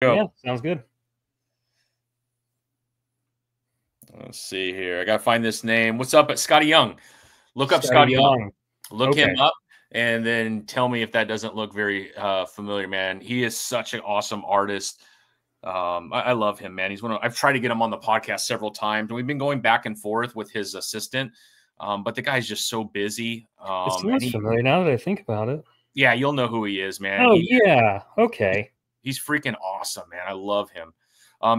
Yeah, Go. sounds good. Let's see here. I gotta find this name. What's up, Scotty Young? Look up Scotty Scotty Young. Young. Look him Okay. up, and then tell me if that doesn't look very familiar, man. He is such an awesome artist. I love him, man. He's one of, I've tried to get him on the podcast several times, and we've been going back and forth with his assistant. But the guy's just so busy. It And sounds familiar now that I think about it. yeah, you'll know who he is, man. Oh, yeah. Okay. He's freaking awesome, man. I love him.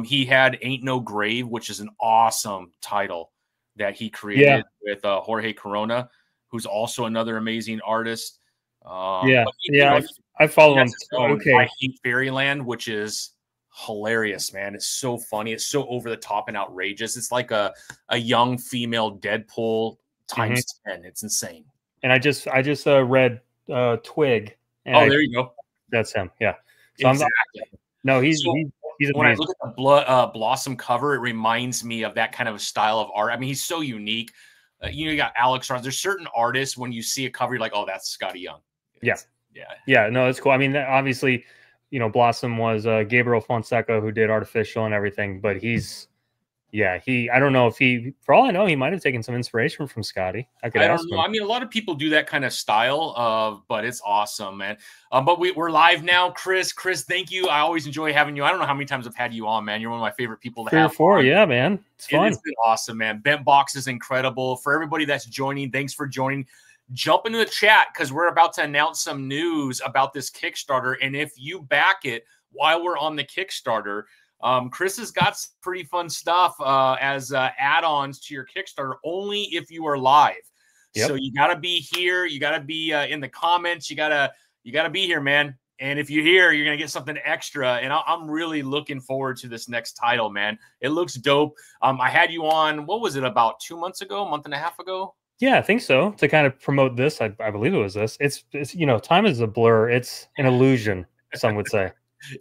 He had Ain't No Grave, which is an awesome title that he created with Jorge Corona, who's also another amazing artist. Yeah. But Yeah. I he follow has him. his own I Okay. Hate Fairyland, which is hilarious, man. It's so funny. It's so over the top and outrageous. It's like a young female Deadpool times 10. It's insane. And I just read Twig. And Oh, there you go. That's him. Yeah. So Exactly. he's When I amazing. look at the Blossom cover, it reminds me of that kind of style of art. I mean, he's so unique. You got Alex Ross. There's certain artists when you see a cover, you're like, oh, that's Scotty Young. Yeah. No, it's cool. I mean, obviously, Blossom was Gabriel Fonseca who did Artificial and everything, but I don't know if for all I know, he might have taken some inspiration from Scotty. I don't know. I mean, a lot of people do that kind of style, but it's awesome, man. But we're live now, Chris. Chris, thank you. I always enjoy having you. I don't know how many times I've had you on, man. You're one of my favorite people to 3 or have 4, on. yeah, man. It's fun. It's been awesome, man. Bentbox is incredible. For everybody that's joining, thanks for joining. Jump into the chat because we're about to announce some news about this Kickstarter. And if you back it while we're on the Kickstarter, Chris has got some pretty fun stuff as add-ons to your Kickstarter only if you are live. Yep. So you got to be here. You got to be in the comments. You got to be here, man. And if you're here, you're going to get something extra. And I'm really looking forward to this next title, man. It looks dope. I had you on, what was it, about 2 months ago, a month and a half ago? Yeah, I think so. To kind of promote this, I believe it was this. It's time is a blur. It's an illusion, some would say.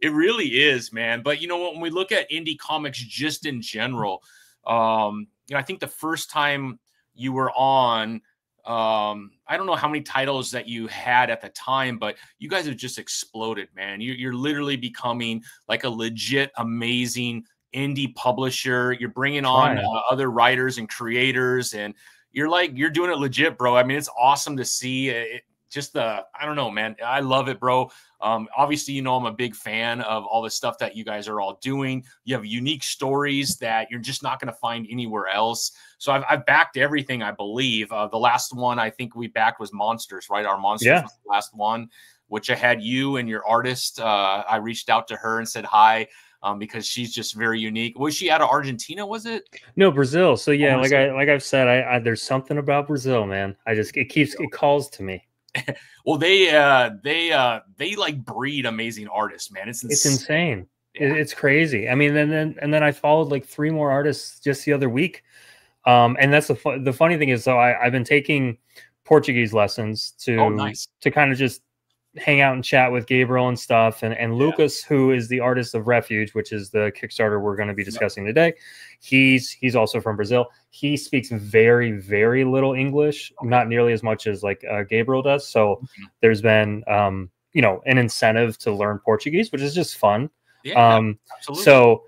It really is, man. But when we look at indie comics just in general, I think the first time you were on, I don't know how many titles that you had at the time, but you guys have just exploded, man. You're literally becoming like a legit amazing indie publisher. You're bringing on other writers and creators, and you're doing it legit, bro. I mean, it's awesome to see it. I don't know, man. I love it, bro. Obviously, I'm a big fan of all the stuff that you guys are all doing. You have unique stories that you're just not going to find anywhere else. So I've backed everything, I believe. The last one I think we backed was Monsters, right? Our Monsters was the last one, which I had you and your artist. I reached out to her and said hi. Because she's just very unique. Was she out of Argentina? Was it? No, Brazil. So yeah, like I've said, I there's something about Brazil, man. It calls to me. Well, they like breed amazing artists, man. It's insane. Yeah. It's crazy. I mean, and then I followed like 3 more artists just the other week. And that's the funny thing is, so I've been taking Portuguese lessons to kind of just hang out and chat with Gabriel and stuff, and Lucas, who is the artist of Refuge, which is the Kickstarter we're going to be discussing today. He's also from Brazil. He speaks very, very little English, not nearly as much as like Gabriel does. So there's been an incentive to learn Portuguese, which is just fun. Absolutely. So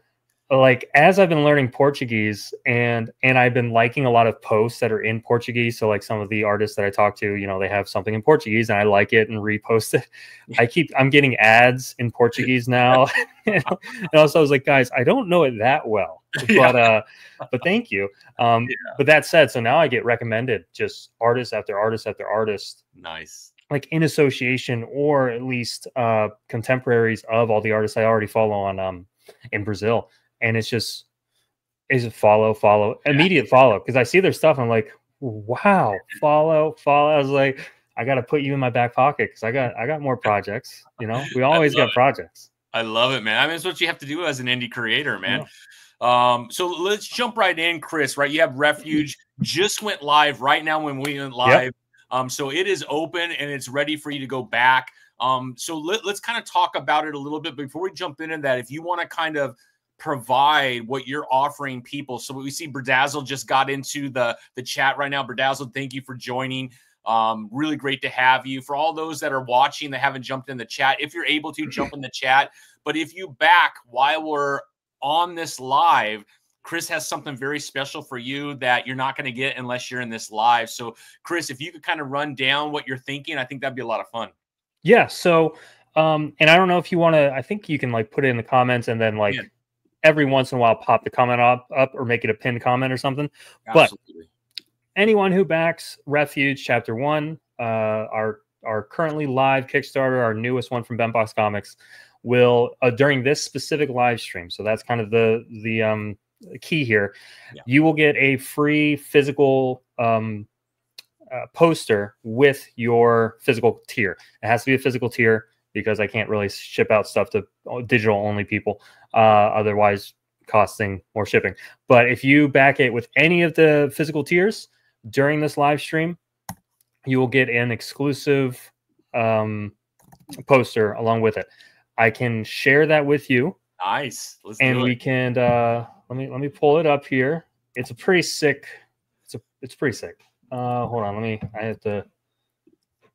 like as I've been learning Portuguese and I've been liking a lot of posts that are in Portuguese. So like some of the artists that I talk to, they have something in Portuguese and I like it and repost it. I'm getting ads in Portuguese now. And also I was like, guys, I don't know it that well, but thank you. But that said, so now I get recommended just artist after artist after artist. Nice. Like in association or at least contemporaries of all the artists I already follow on in Brazil. And it's a follow, immediate follow. Because I see their stuff. And I'm like, wow, follow. I was like, I got to put you in my back pocket because I got more projects. We always got projects. I love it, man. I mean, it's what you have to do as an indie creator, man. Yeah. So let's jump right in, Chris, right? You have Refuge just went live right now when we went live. Yep. So it is open and it's ready for you to go back. So let's kind of talk about it a little bit before we jump into that. If you want to kind of provide what you're offering people. So we see Berdazzle just got into the chat right now. Berdazzle, thank you for joining. Really great to have you. For all those that are watching that haven't jumped in the chat, if you're able to, jump in the chat. But if you back while we're on this live, Chris has something very special for you that you're not going to get unless you're in this live. So, Chris, if you could kind of run down what you're thinking, I think that'd be a lot of fun. Yeah. So, and I don't know if you want to, I think you can like put it in the comments and then like every once in a while pop the comment up or make it a pinned comment or something. Absolutely. But anyone who backs Refuge Chapter 1, our currently live Kickstarter, our newest one from Bentbox Comics, will during this specific live stream. So that's kind of the key here. You will get a free physical poster with your physical tier. It has to be a physical tier because I can't really ship out stuff to digital only people, otherwise costing more shipping. But if you back it with any of the physical tiers during this live stream, you will get an exclusive poster along with it. I can share that with you. Nice. Let's do it. We can let me pull it up here. It's a pretty sick. It's pretty sick. Hold on, I have to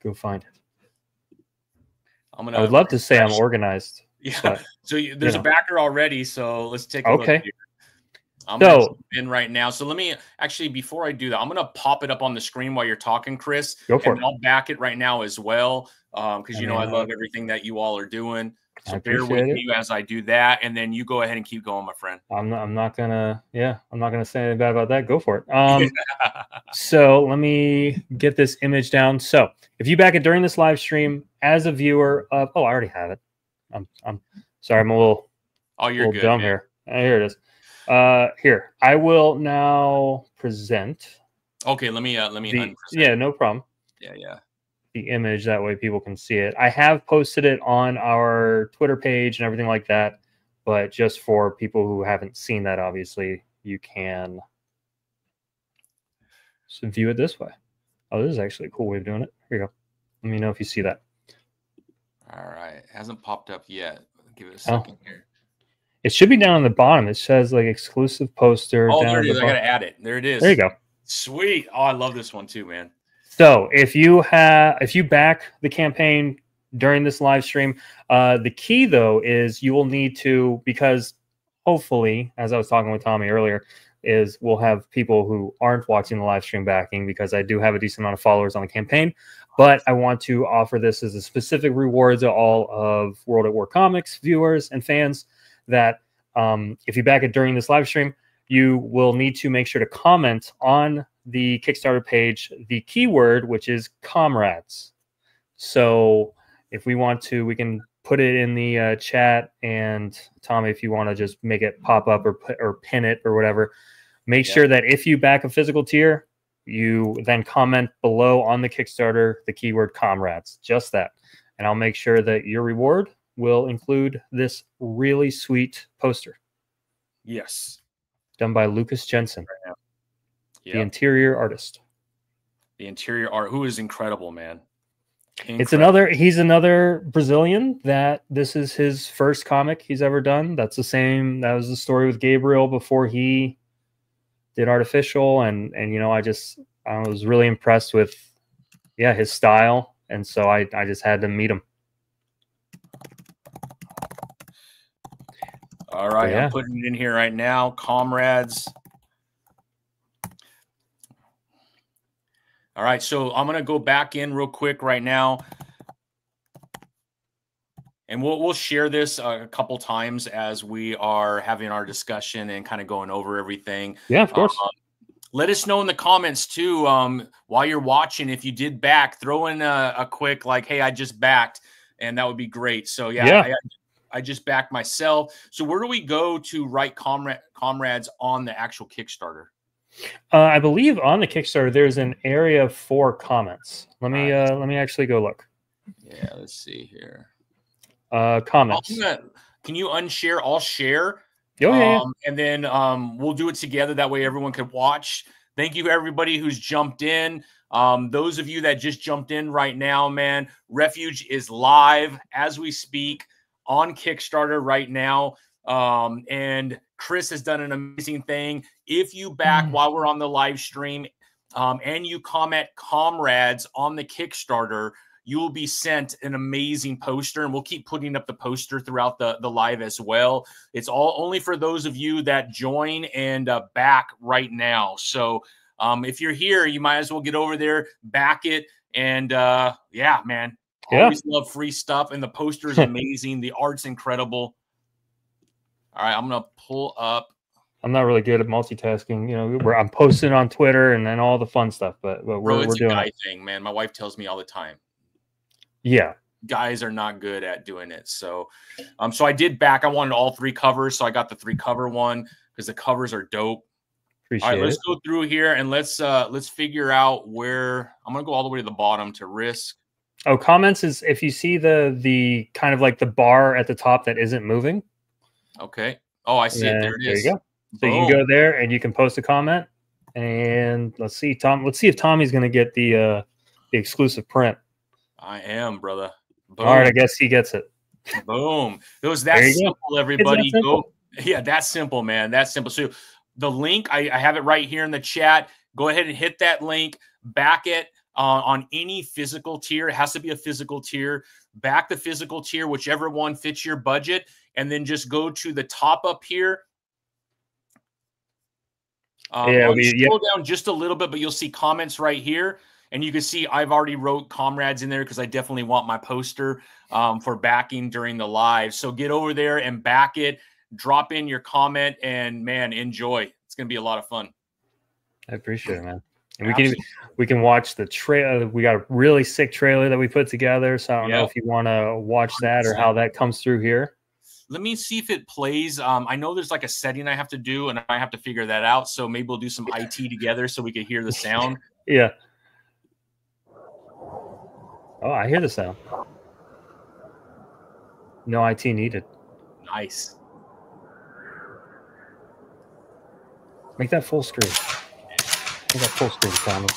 go find it. I would love to say I'm organized. Yeah. But, so there's a backer already. So let's take a look here. I'm in right now. So let me actually, before I do that, I'm going to pop it up on the screen while you're talking, Chris. Go for it. I'll back it right now as well. Because you know I love everything that you all are doing. So bear with me as I do that, and then you go ahead and keep going, my friend. I'm not gonna say anything bad about that. Go for it. So let me get this image down. So if you back it during this live stream as a viewer of, I already have it. I'm sorry, I'm a little you're good, dumb here. Here it is. Here I will now present. Okay, let me yeah, no problem. Yeah. The image, that way people can see it. I have posted it on our Twitter page and everything like that, but just for people who haven't seen that, obviously you can view it this way. Oh, this is actually a cool way of doing it. Here you go. Let me know if you see that. All right, it hasn't popped up yet. Give it a second here. It should be down on the bottom. It says like exclusive poster. Oh, there it is. I gotta add it. There it is. There you go. Sweet. Oh, I love this one too, man. So if you back the campaign during this live stream, the key though is you will need to, because hopefully, as I was talking with Tommy earlier, is we'll have people who aren't watching the live stream backing, because I do have a decent amount of followers on the campaign, but I want to offer this as a specific reward to all of World at War Comics viewers and fans that if you back it during this live stream, you will need to make sure to comment on the Kickstarter page the keyword, which is comrades. So if we want to, we can put it in the chat, and Tommy, if you want to just make it pop up or pin it or whatever, make sure that if you back a physical tier, you then comment below on the Kickstarter the keyword comrades, just that, and I'll make sure that your reward will include this really sweet poster. Yes, done by Lucas Jensen. The interior artist. The interior art, who is incredible, man. He's another Brazilian that this is his first comic he's ever done. That was the story with Gabriel before he did Artificial, and you know, I was really impressed with his style, and so I just had to meet him. All right, I'm putting it in here right now. Comrades. All right, so I'm going to go back in real quick right now, and we'll share this a couple times as we are having our discussion and kind of going over everything. Yeah, of course. Let us know in the comments too, while you're watching, if you did back, throw in a quick like, hey, I just backed, and that would be great. So I just backed myself. So where do we go to write comrades on the actual Kickstarter? I believe on the Kickstarter there's an area for comments. Let me actually go look. Yeah, let's see here. Comments. Can you unshare? I'll share. And then we'll do it together. That way everyone can watch. Thank you everybody who's jumped in. Those of you that just jumped in right now, man, Refuge is live as we speak on Kickstarter right now. And Chris has done an amazing thing. If you back while we're on the live stream, and you comment comrades on the Kickstarter, you will be sent an amazing poster, and we'll keep putting up the poster throughout the live as well. It's all only for those of you that join and back right now. So if you're here, you might as well get over there, back it. And yeah, man, always love free stuff. And the poster is amazing. The art's incredible. All right, I'm going to pull up. I'm not really good at multitasking, you know, where I'm posting on Twitter and then all the fun stuff, but we're doing a guy thing, man. My wife tells me all the time. Yeah. Guys are not good at doing it. So, so I did back. I wanted all 3 covers, so I got the 3 cover one because the covers are dope. Appreciate all right, let's go through here and let's figure out where I'm gonna go all the way to the bottom to risk. Oh, comments is if you see the kind of like the bar at the top that isn't moving. Okay. Oh, I see it. There it is. There you go. So you can go there and you can post a comment. And let's see, Tom. Let's see if Tommy's gonna get the exclusive print. I am, brother. Boom. All right, I guess he gets it. Boom. It was that simple, everybody. Go. Yeah, that's simple, man. That's simple. So the link, I have it right here in the chat. Go ahead and hit that link. Back it on any physical tier. It has to be a physical tier. Back the physical tier, whichever one fits your budget. And then just go to the top up here. Scroll down just a little bit, but you'll see comments right here. And you can see I've already wrote comrades in there because I definitely want my poster for backing during the live. So get over there and back it. Drop in your comment and, man, enjoy. It's going to be a lot of fun. I appreciate it, man. And we can watch the trailer. We got a really sick trailer that we put together. So I don't know if you want to watch that or how that comes through here. Let me see if it plays. I know there's like a setting I have to do, and I have to figure that out. So maybe we'll do some IT together so we can hear the sound. Yeah. Oh, I hear the sound. No IT needed. Nice. Make that full screen. Make that full screen, Tommy.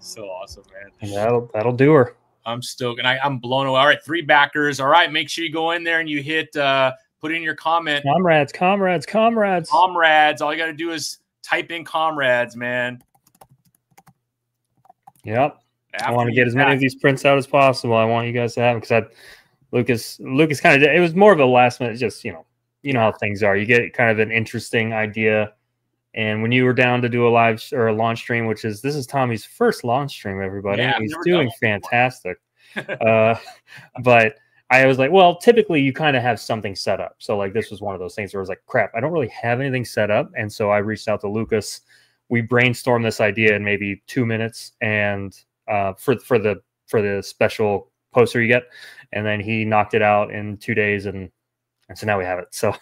So awesome, man. And that'll do her. I'm stoked, and I'm blown away. All right, 3 backers. All right, make sure you go in there and you hit put in your comment. Comrades, comrades, comrades. Comrades. All you got to do is type in comrades, man. Yep. I want to get as many of these prints out as possible. I want you guys to have them because Lucas kind of, it was more of a last minute, just, you know how things are. You get kind of an interesting idea. And when you were down to do a live or a launch stream, this is Tommy's first launch stream, everybody. Yeah, he's doing fantastic. But I was like, well, typically you kind of have something set up. So like this was one of those things where I was like, crap, I don't really have anything set up. And so I reached out to Lucas. We brainstormed this idea in maybe 2 minutes, and for the special poster you get, and then he knocked it out in 2 days, and so now we have it. So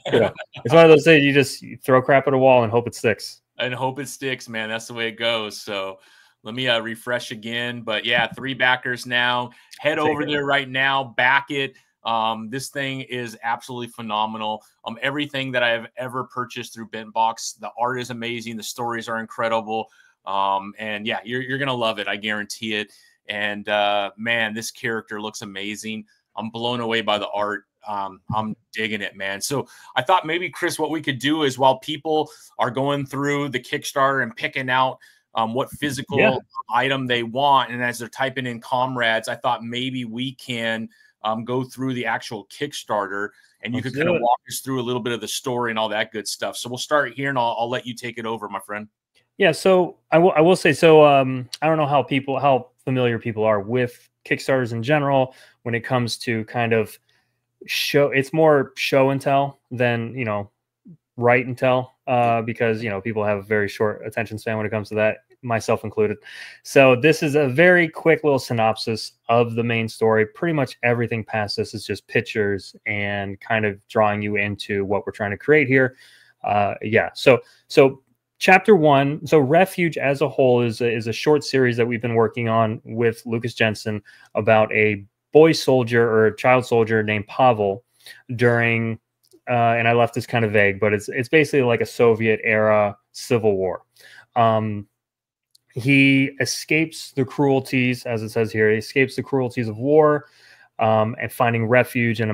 it's one of those things you throw crap at a wall and hope it sticks. And hope it sticks, man. That's the way it goes. So let me refresh again. But yeah, 3 backers now. Head over there right now. Back it. This thing is absolutely phenomenal. Everything that I've ever purchased through Bentbox, the art is amazing. The stories are incredible. And yeah, you're going to love it. I guarantee it. And man, this character looks amazing. I'm blown away by the art. I'm digging it, man. So I thought maybe, Chris, what we could do is while people are going through the Kickstarter and picking out what physical item they want, and as they're typing in comrades, I thought maybe we can go through the actual Kickstarter, and you could kind of walk us through a little bit of the story and all that good stuff. So we'll start here, and I'll let you take it over, my friend. Yeah. So I will say, so I don't know how familiar people are with Kickstarters in general, when it comes to kind of it's more show and tell than, you know, write and tell, because, you know, people have a very short attention span when it comes to that, myself included. So this is a very quick little synopsis of the main story. Pretty much everything past this is just pictures and kind of drawing you into what we're trying to create here. Yeah. So chapter 1. So Refuge as a whole is a short series that we've been working on with Lucas Jensen about a boy soldier or a child soldier named Pavel during, and I left this kind of vague, but it's basically like a Soviet era civil war. He escapes the cruelties, as it says here, he escapes the cruelties of war, and finding refuge in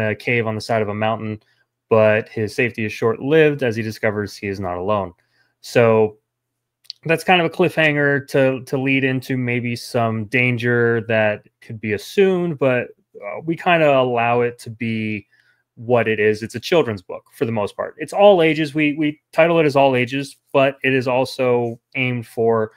a cave on the side of a mountain. But his safety is short-lived as he discovers he is not alone. So that's kind of a cliffhanger to lead into maybe some danger that could be assumed, but we kind of allow it to be what it is. It's a children's book for the most part. It's all ages. We title it as all ages, but it is also aimed for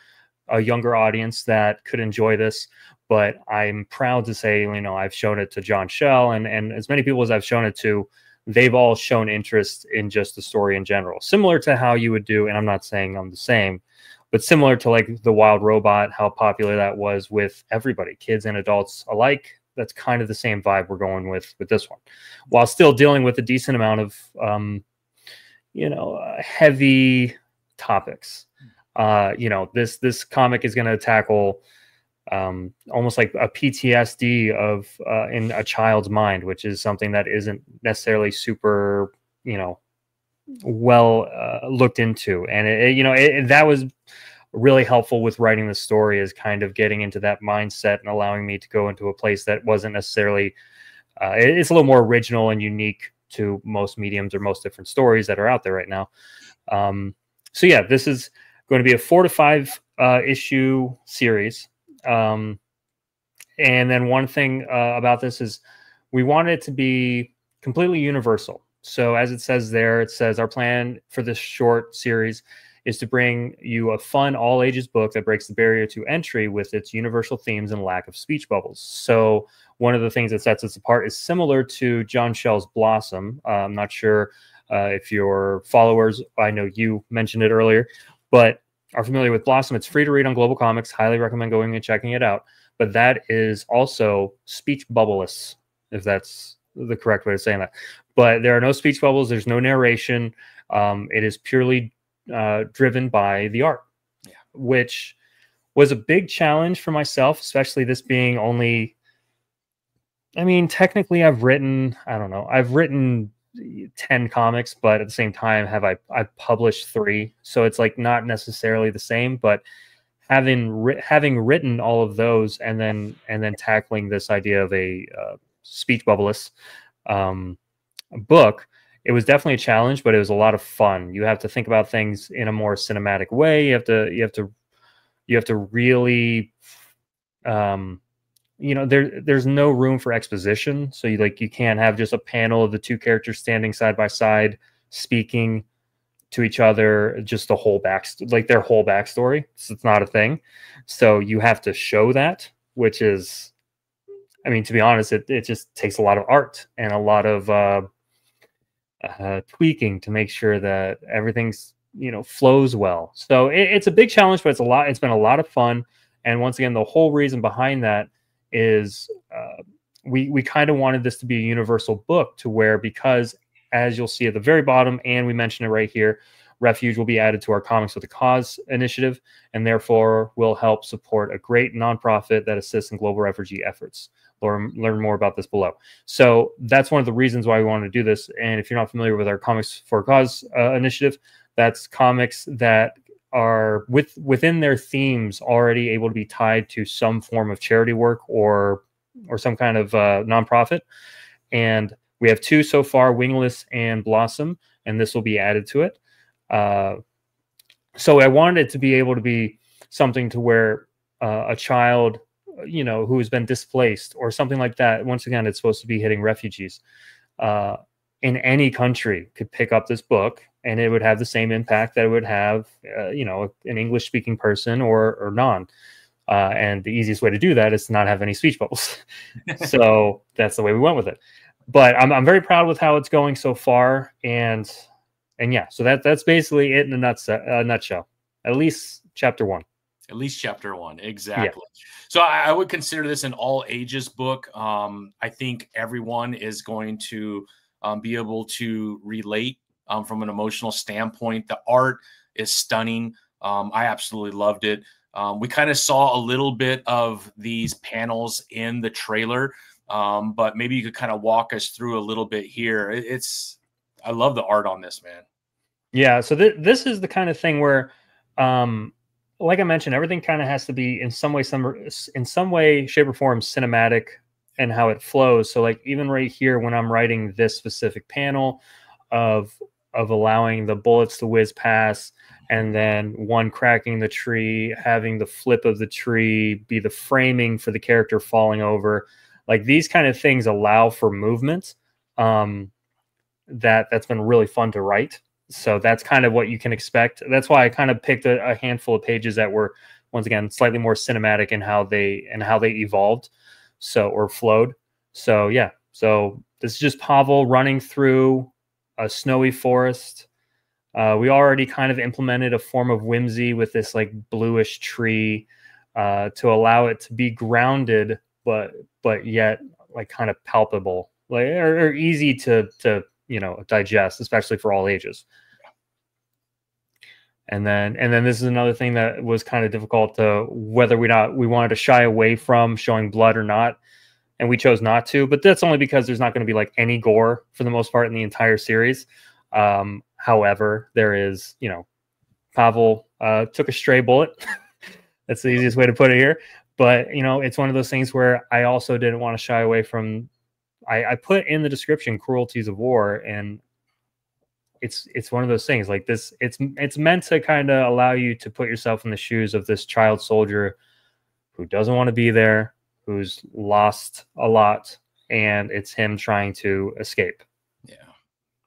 a younger audience that could enjoy this. But I'm proud to say, you know, I've shown it to John Shell and as many people as I've shown it to, they've all shown interest in just the story in general, similar to how you would do, and I'm not saying I'm the same, but similar to like The Wild Robot, how popular that was with everybody, kids and adults alike. That's kind of the same vibe we're going with this one, while still dealing with a decent amount of, you know, heavy topics. You know, this comic is going to tackle almost like a PTSD of in a child's mind, which is something that isn't necessarily super, you know, well looked into, and you know, that was really helpful with writing the story, is kind of getting into that mindset and allowing me to go into a place that wasn't necessarily it's a little more original and unique to most mediums or most different stories that are out there right now. So yeah, this is going to be a 4 to 5 issue series. And then one thing about this is we want it to be completely universal. So as it says there, it says our plan for this short series is to bring you a fun all ages book that breaks the barrier to entry with its universal themes and lack of speech bubbles. So one of the things that sets us apart is similar to John Shell's Blossom. I'm not sure if your followers, I know you mentioned it earlier, but are familiar with Blossom. It's free to read on Global Comics. Highly recommend going and checking it out. But that is also speech bubbleless, if that's the correct way of saying that. But there are no speech bubbles. There's no narration. It is purely driven by the art, which was a big challenge for myself, especially this being only, I mean, technically I've written 10 comics, but at the same time I've published 3, so it's like not necessarily the same. But having written all of those and then tackling this idea of a speech bubbleless book, it was definitely a challenge, but it was a lot of fun. You have to think about things in a more cinematic way. You have to really, you know, there's no room for exposition. So you can't have just a panel of the 2 characters standing side by side speaking to each other, just the whole their whole backstory. So it's not a thing. So you have to show that, which is, I mean, to be honest, it just takes a lot of art and a lot of tweaking to make sure that everything's, you know, flows well. So it's a big challenge, but it's been a lot of fun. And once again, the whole reason behind that is we kind of wanted this to be a universal book, to where, because as you'll see at the very bottom, and we mention it right here, Refuge will be added to our Comics with a Cause initiative, and therefore will help support a great nonprofit that assists in global refugee efforts. Learn more about this below. So that's one of the reasons why we wanted to do this. And if you're not familiar with our Comics for a Cause initiative, that's comics that are within their themes already able to be tied to some form of charity work or some kind of nonprofit. And we have 2 so far, Wingless and Blossom, and this will be added to it. So I wanted it to be able to be something to where a child, you know, who has been displaced or something like that, once again, it's supposed to be hitting refugees in any country, could pick up this book, and it would have the same impact that it would have, you know, an English speaking person or non. And the easiest way to do that is to not have any speech bubbles. So that's the way we went with it. But I'm very proud with how it's going so far. And yeah, so that's basically it in a nutshell. At least chapter 1. At least chapter 1. Exactly. Yeah. So I would consider this an all ages book. I think everyone is going to be able to relate from an emotional standpoint. The art is stunning. I absolutely loved it. We kind of saw a little bit of these panels in the trailer, but maybe you could kind of walk us through a little bit here. I love the art on this, man. Yeah. So this is the kind of thing where, like I mentioned, everything kind of has to be in some way, shape, or form cinematic and how it flows. So like even right here, when I'm writing this specific panel of allowing the bullets to whiz past, and then one cracking the tree, having the flip of the tree be the framing for the character falling over, like these kind of things allow for movement. That's been really fun to write. So that's kind of what you can expect. That's why I kind of picked a handful of pages that were, once again, slightly more cinematic in how they evolved, or flowed. So yeah, so this is just Pavel running through a snowy forest. We already kind of implemented a form of whimsy with this like bluish tree to allow it to be grounded, but yet like kind of palpable, like or easy to digest, especially for all ages. And then this is another thing that was kind of difficult to whether we wanted to shy away from showing blood or not. And we chose not to, but that's only because there's not going to be like any gore for the most part in the entire series. However, there is, Pavel took a stray bullet. That's the easiest way to put it here. But, it's one of those things where I also didn't want to shy away from, I put in the description cruelties of war, and it's one of those things like this. It's meant to kind of allow you to put yourself in the shoes of this child soldier who doesn't want to be there, who's lost a lot, and it's him trying to escape. Yeah.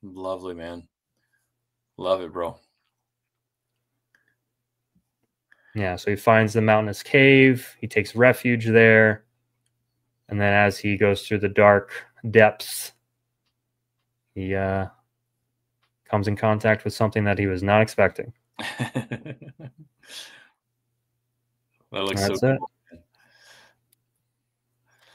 Lovely, man. Love it, bro. Yeah, so he finds the mountainous cave. He takes refuge there. And then as he goes through the dark depths, he comes in contact with something that he was not expecting. That looks so cool.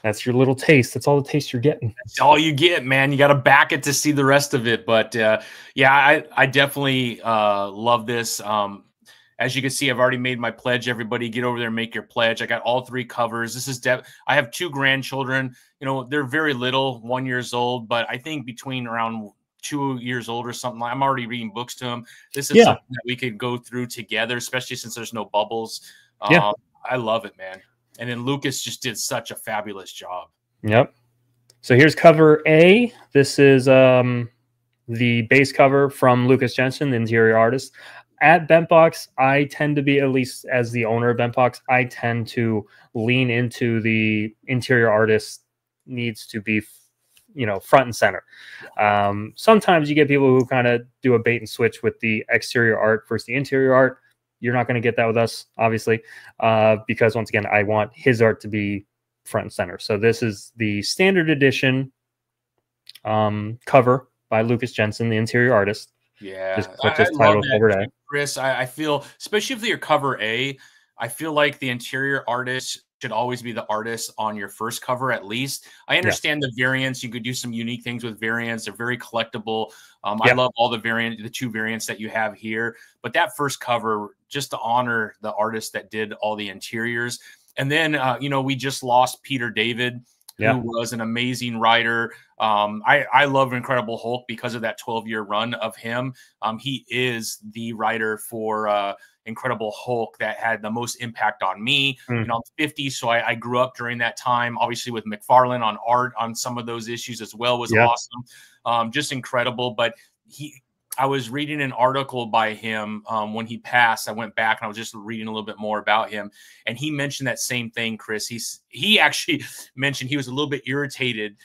That's your little taste. That's all the taste you're getting. That's all you get, man. You got to back it to see the rest of it. But yeah, I definitely love this. As you can see, I've already made my pledge. Everybody get over there and make your pledge. I got all 3 covers. This is I have 2 grandchildren. They're very little, 1 year old, but I think between around 2 years old or something, I'm already reading books to them. This is something that we could go through together, especially since there's no bubbles. I love it, man. And then Lucas just did such a fabulous job. Yep. So here's cover A. This is the base cover from Lucas Jensen, the interior artist. At Bentbox, I tend to be, at least as the owner of Bentbox, I tend to lean into the interior artist needs to be, front and center. Sometimes you get people who kind of do a bait and switch with the exterior art versus the interior art. You're not going to get that with us, obviously, because once again, I want his art to be front and center. So this is the standard edition cover by Lucas Jensen, the interior artist. Yeah, just put this title over there. Chris, I feel, especially if you're cover A, I feel like the interior artist should always be the artist on your first cover, at least. I understand the variants. You could do some unique things with variants. They're very collectible. I love all the 2 variants that you have here. But that first cover, just to honor the artist that did all the interiors. And then, we just lost Peter David, who was an amazing writer. I love Incredible Hulk because of that 12-year run of him. He is the writer for Incredible Hulk that had the most impact on me. I'm 50, so I grew up during that time, obviously with McFarlane on art on some of those issues as well was awesome. Just incredible. But I was reading an article by him when he passed. I went back and I was just reading a little bit more about him, and he mentioned that same thing, Chris. He actually mentioned he was a little bit irritated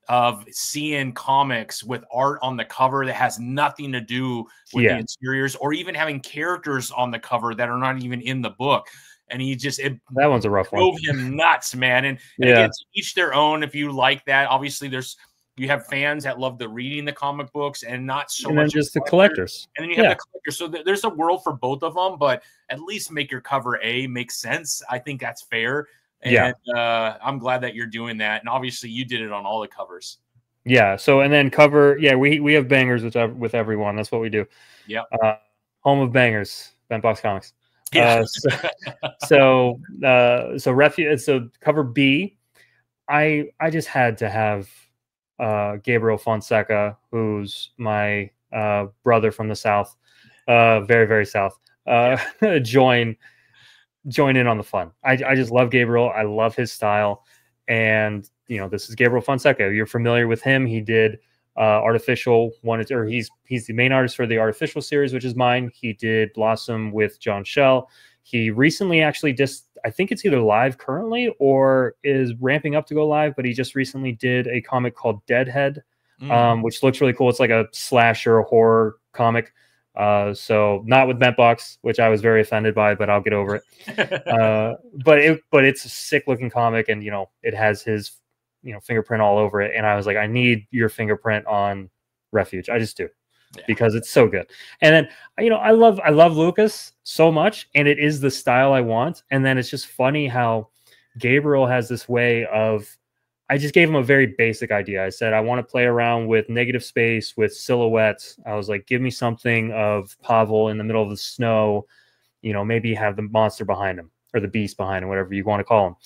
of seeing comics with art on the cover that has nothing to do with the interiors, or even having characters on the cover that are not even in the book. And he just, that one's a rough one. Drove him nuts, man. And again, each their own. If you like that, obviously you have fans that love reading the comic books and not so much just the collectors. And then you have the collectors. So there's a world for both of them, but at least make your cover make sense. I think that's fair. And I'm glad that you're doing that. And obviously you did it on all the covers. Yeah. So, and then cover, we have bangers with everyone. That's what we do. Yeah. Home of bangers, Bentbox Comics. Yeah. So Refuge. So cover B, I just had to have Gabriel Fonseca, who's my brother from the South, very, very South, join in on the fun. I just love Gabriel. I love his style. And, this is Gabriel Fonseca. You're familiar with him. He did Artificial he's the main artist for the Artificial series, which is mine. He did Blossom with John Shell. He recently actually I think it's either live currently or is ramping up to go live, but he just recently did a comic called Deadhead, which looks really cool. It's like a slasher horror comic. So not with Bentbox, which I was very offended by, but I'll get over it. But it's a sick looking comic, and it has his fingerprint all over it. And I was like, I need your fingerprint on Refuge. I just do. Because it's so good. And then I love Lucas so much, and it is the style I want. And then it's just funny how Gabriel has this way of, I just gave him a very basic idea. I said, I want to play around with negative space, with silhouettes. I was like, give me something of Pavel in the middle of the snow, maybe have the monster behind him or the beast behind him, whatever you want to call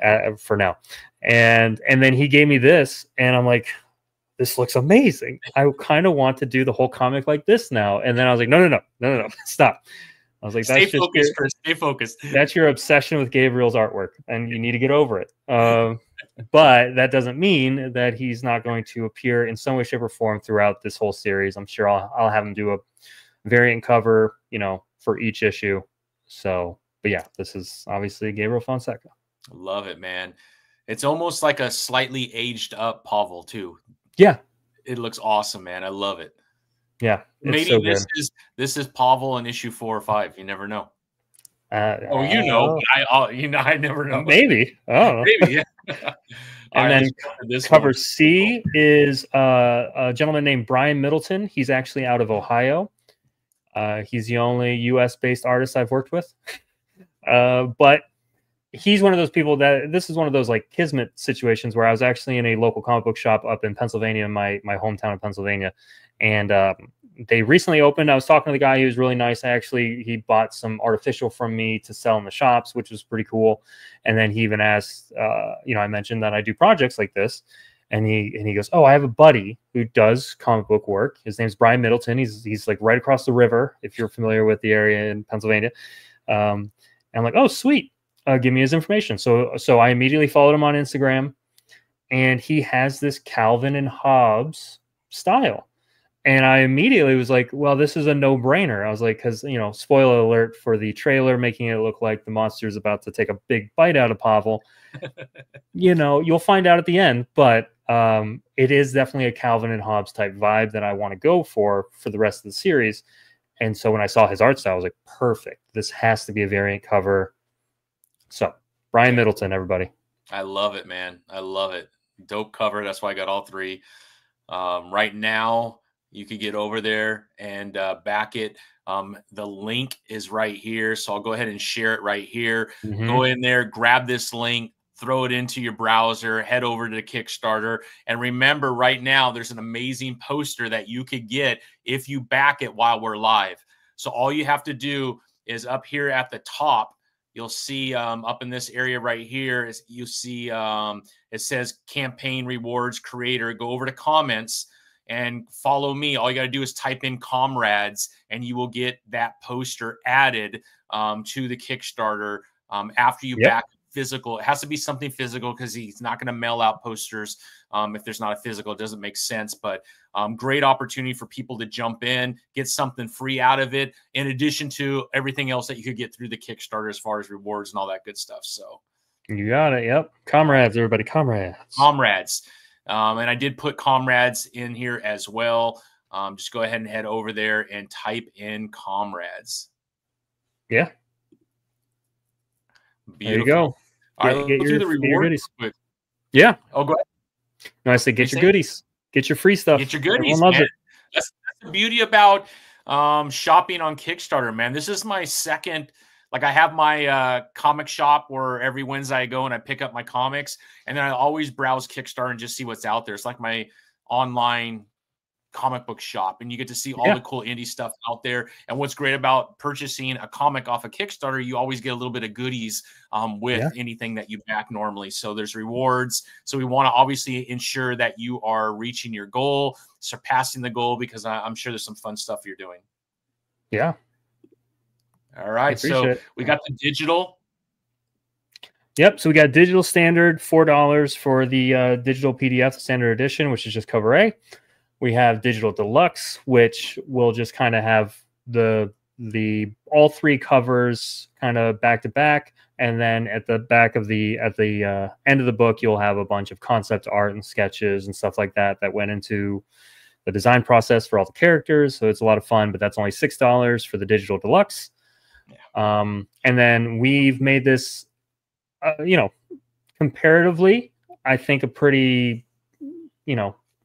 him for now. And then he gave me this, and I'm like, this looks amazing. I kind of want to do the whole comic like this now. And then I was like, no, stop. I was like, stay focused, Chris. Stay focused. That's your obsession with Gabriel's artwork, and you need to get over it. But that doesn't mean that he's not going to appear in some way, shape, or form throughout this whole series. I'm sure I'll have him do a variant cover, for each issue. So, but yeah, this is obviously Gabriel Fonseca. Love it, man. It's almost like a slightly aged up Pavel too. Yeah, it looks awesome, man. I love it. Yeah, maybe so this is Pavel in issue 4 or 5. You never know. I never know. Maybe. Oh, maybe. Yeah. And then cover C is a gentleman named Brian Middleton. He's actually out of Ohio. He's the only U.S. based artist I've worked with. But he's one of those people this is one of those like kismet situations where I was actually in a local comic book shop up in Pennsylvania, my hometown of Pennsylvania. And they recently opened. I was talking to the guy. He was really nice. He bought some Artificial from me to sell in the shops, which was pretty cool. And then he even asked, I mentioned that I do projects like this. And he goes, oh, I have a buddy who does comic book work. His name's Brian Middleton. He's like right across the river, if you're familiar with the area in Pennsylvania. And I'm like, oh, sweet. Give me his information. So I immediately followed him on Instagram, and he has this Calvin and Hobbes style. And I immediately was like, well, this is a no-brainer. I was like, because, spoiler alert for the trailer, making it look like the monster is about to take a big bite out of Pavel. You'll find out at the end, but it is definitely a Calvin and Hobbes type vibe that I want to go for the rest of the series. And so when I saw his art style, I was like, perfect. This has to be a variant cover. So Brian Middleton, everybody. I love it, man. I love it. Dope cover. That's why I got all 3. Right now, you could get over there and back it. The link is right here. So I'll go ahead and share it right here. Mm-hmm. Go in there, grab this link, throw it into your browser, head over to the Kickstarter. And remember, right now, there's an amazing poster that you could get if you back it while we're live. So all you have to do is up here at the top, you'll see up in this area right here, you see it says campaign rewards creator. Go over to comments and follow me. All you got to do is type in comrades, and you will get that poster added to the Kickstarter after you back physical. It has to be something physical because he's not going to mail out posters if there's not a physical. It doesn't make sense, but great opportunity for people to jump in, get something free out of it, in addition to everything else that you could get through the Kickstarter as far as rewards and all that good stuff. So you got it. Yep. Comrades, everybody. Comrades. And I did put Comrades in here as well. Just go ahead and head over there and type in Comrades. Yeah. Beautiful. There you go. All right, get go through the rewards. Yeah. Oh, go ahead. No, I said get your goodies. Get your free stuff. Get your goodies. Everyone loves it. That's the beauty about shopping on Kickstarter, man. This is my second. Like, I have my comic shop where every Wednesday I go and I pick up my comics, and then I always browse Kickstarter and just see what's out there. It's like my online comic book shop, and you get to see all the cool indie stuff out there. And what's great about purchasing a comic off of Kickstarter, you always get a little bit of goodies with anything that you back normally. So there's rewards. So we want to obviously ensure that you are reaching your goal, surpassing the goal, because I'm sure there's some fun stuff you're doing. Yeah. All right. So we got the digital. Yep. So we got digital standard, $4 for the digital PDF standard edition, which is just cover A. We have digital deluxe, which will just kind of have the all three covers kind of back to back, and then at the back of the end of the book, you'll have a bunch of concept art and sketches and stuff like that went into the design process for all the characters. So it's a lot of fun, but that's only $6 for the digital deluxe. And then we've made this, comparatively, I think a pretty,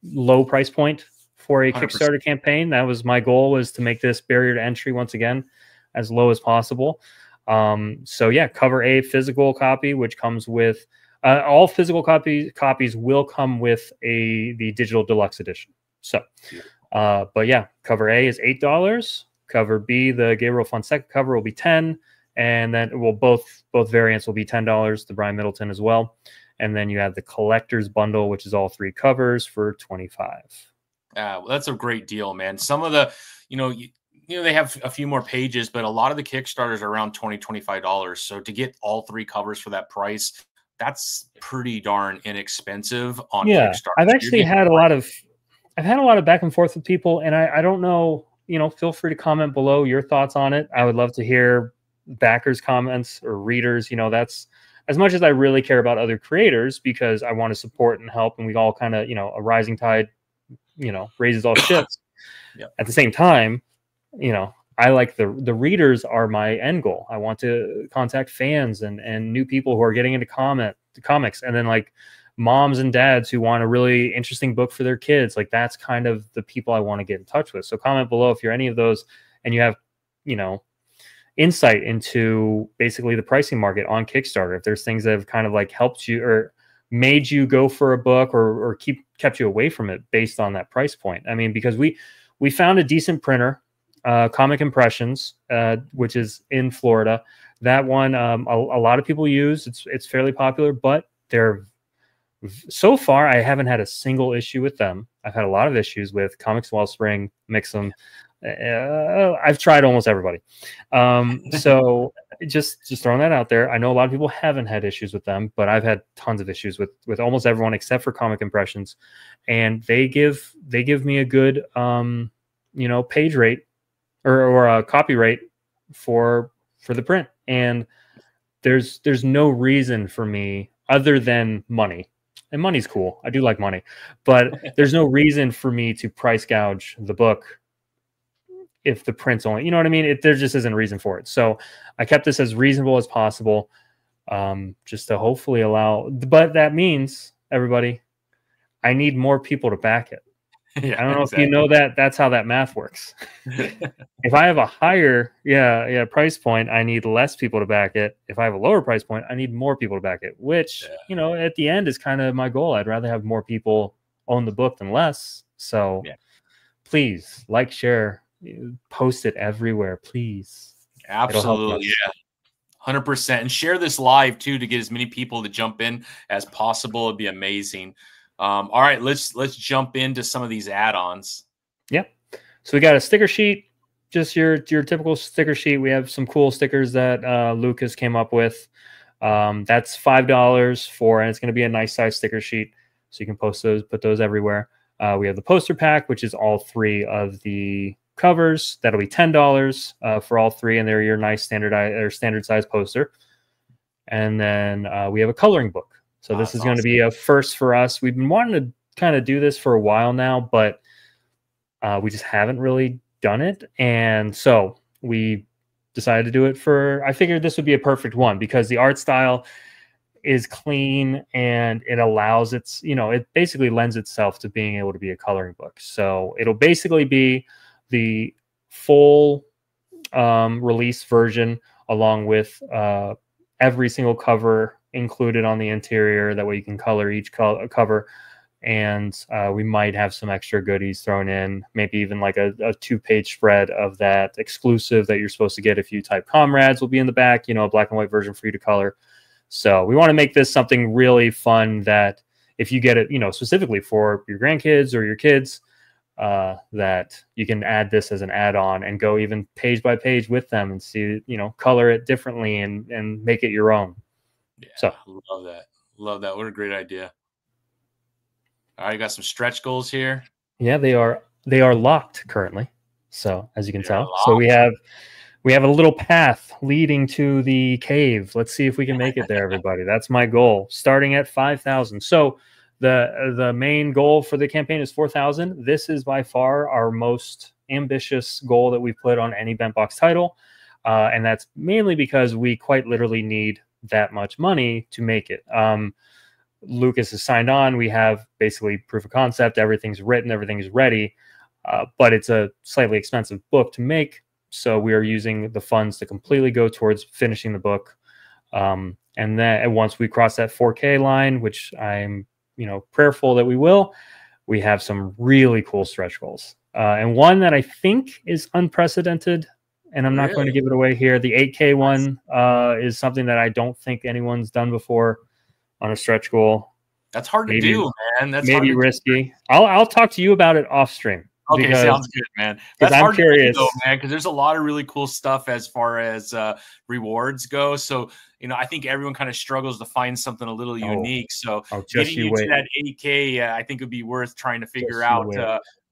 low price point for a 100%. Kickstarter campaign. That was my goal, was to make this barrier to entry once again as low as possible. So yeah, cover A physical copy, which comes with all physical copies will come with the digital deluxe edition. So, but yeah, cover A is $8. Cover B, the Gabriel Fonseca cover, will be $10, and then both variants will be $10. The Brian Middleton as well. And then you have the collector's bundle, which is all three covers, for $25. Well, that's a great deal, man. Some of the, they have a few more pages, but a lot of the Kickstarters are around $20, $25. So to get all three covers for that price, that's pretty darn inexpensive on Kickstarter. I've actually had a lot of back and forth with people, and I don't know, feel free to comment below your thoughts on it. I would love to hear backers' comments or readers. That's as much as I really care about other creators, because I want to support and help, and we all kind of, a rising tide, raises all ships. At the same time, I like the readers are my end goal. I want to contact fans and new people who are getting into comics, and then like moms and dads who want a really interesting book for their kids. Like, that's kind of the people I want to get in touch with. So comment below if you're any of those and you have, insight into basically the pricing market on Kickstarter. If there's things that have kind of like helped you or made you go for a book or kept you away from it based on that price point. I mean, because we found a decent printer, Comic Impressions, which is in Florida. That one, a lot of people use. It's fairly popular, but so far I haven't had a single issue with them. I've had a lot of issues with Comics Wellspring, Mix'em. I've tried almost everybody. So just throwing that out there. I know a lot of people haven't had issues with them, but I've had tons of issues with almost everyone except for Comic Impressions, and they give me a good page rate or a copy rate for the print. And there's no reason for me other than money. And money's cool. I do like money, but there's no reason for me to price gouge the book if the print's only, what I mean? There just isn't a reason for it. So I kept this as reasonable as possible, just to hopefully allow, but that means, everybody, I need more people to back it. I don't know if you know that that's how that math works. If I have a higher price point, I need less people to back it. If I have a lower price point, I need more people to back it, which, at the end is kind of my goal. I'd rather have more people own the book than less. So please like, share, post it everywhere, please. Absolutely. 100%. And share this live too, to get as many people to jump in as possible. It'd be amazing. All right, let's jump into some of these add-ons. Yep. So we got a sticker sheet, just your typical sticker sheet. We have some cool stickers that Lucas came up with. That's $5 for, and it's going to be a nice size sticker sheet, so you can post those, put those everywhere. We have the poster pack, which is all three of the covers. That'll be $10 for all three, and they're your nice standard size poster. And then we have a coloring book. So this is going to be a first for us. We've been wanting to kind of do this for a while now, but we just haven't really done it. And so we decided to do it I figured this would be a perfect one because the art style is clean and it allows it basically lends itself to being able to be a coloring book. So it'll basically be the full release version along with every single cover included on the interior. That way you can color each cover. And we might have some extra goodies thrown in, maybe even like a 2-page spread of that exclusive that you're supposed to get if you type comrades will be in the back, a black and white version for you to color. So we want to make this something really fun that if you get it, specifically for your grandkids or your kids, that you can add this as an add-on and go even page by page with them and see, color it differently and make it your own. Yeah, so love that. Love that. What a great idea. All right, got some stretch goals here. Yeah, they are locked currently. So as you can tell, so we have a little path leading to the cave. Let's see if we can make it there, everybody. That's my goal, starting at 5,000. So the main goal for the campaign is 4,000. This is by far our most ambitious goal that we've put on any Bentbox title, and that's mainly because we quite literally need that much money to make it. Lucas is signed on. We have basically proof of concept. Everything's written. Everything's ready. But it's a slightly expensive book to make. So we are using the funds to completely go towards finishing the book. And then once we cross that 4K line, which I'm, prayerful that we will, we have some really cool stretch goals. And one that I think is unprecedented, and I'm not going to give it away here. The 8K one is something that I don't think anyone's done before on a stretch goal. That's hard to do, man. That's maybe risky. I'll talk to you about it off stream. Okay, sounds good, man. That's hard to do, man, because there's a lot of really cool stuff as far as rewards go. So, I think everyone kind of struggles to find something a little unique. So getting you to that 8K, I think would be worth trying to figure out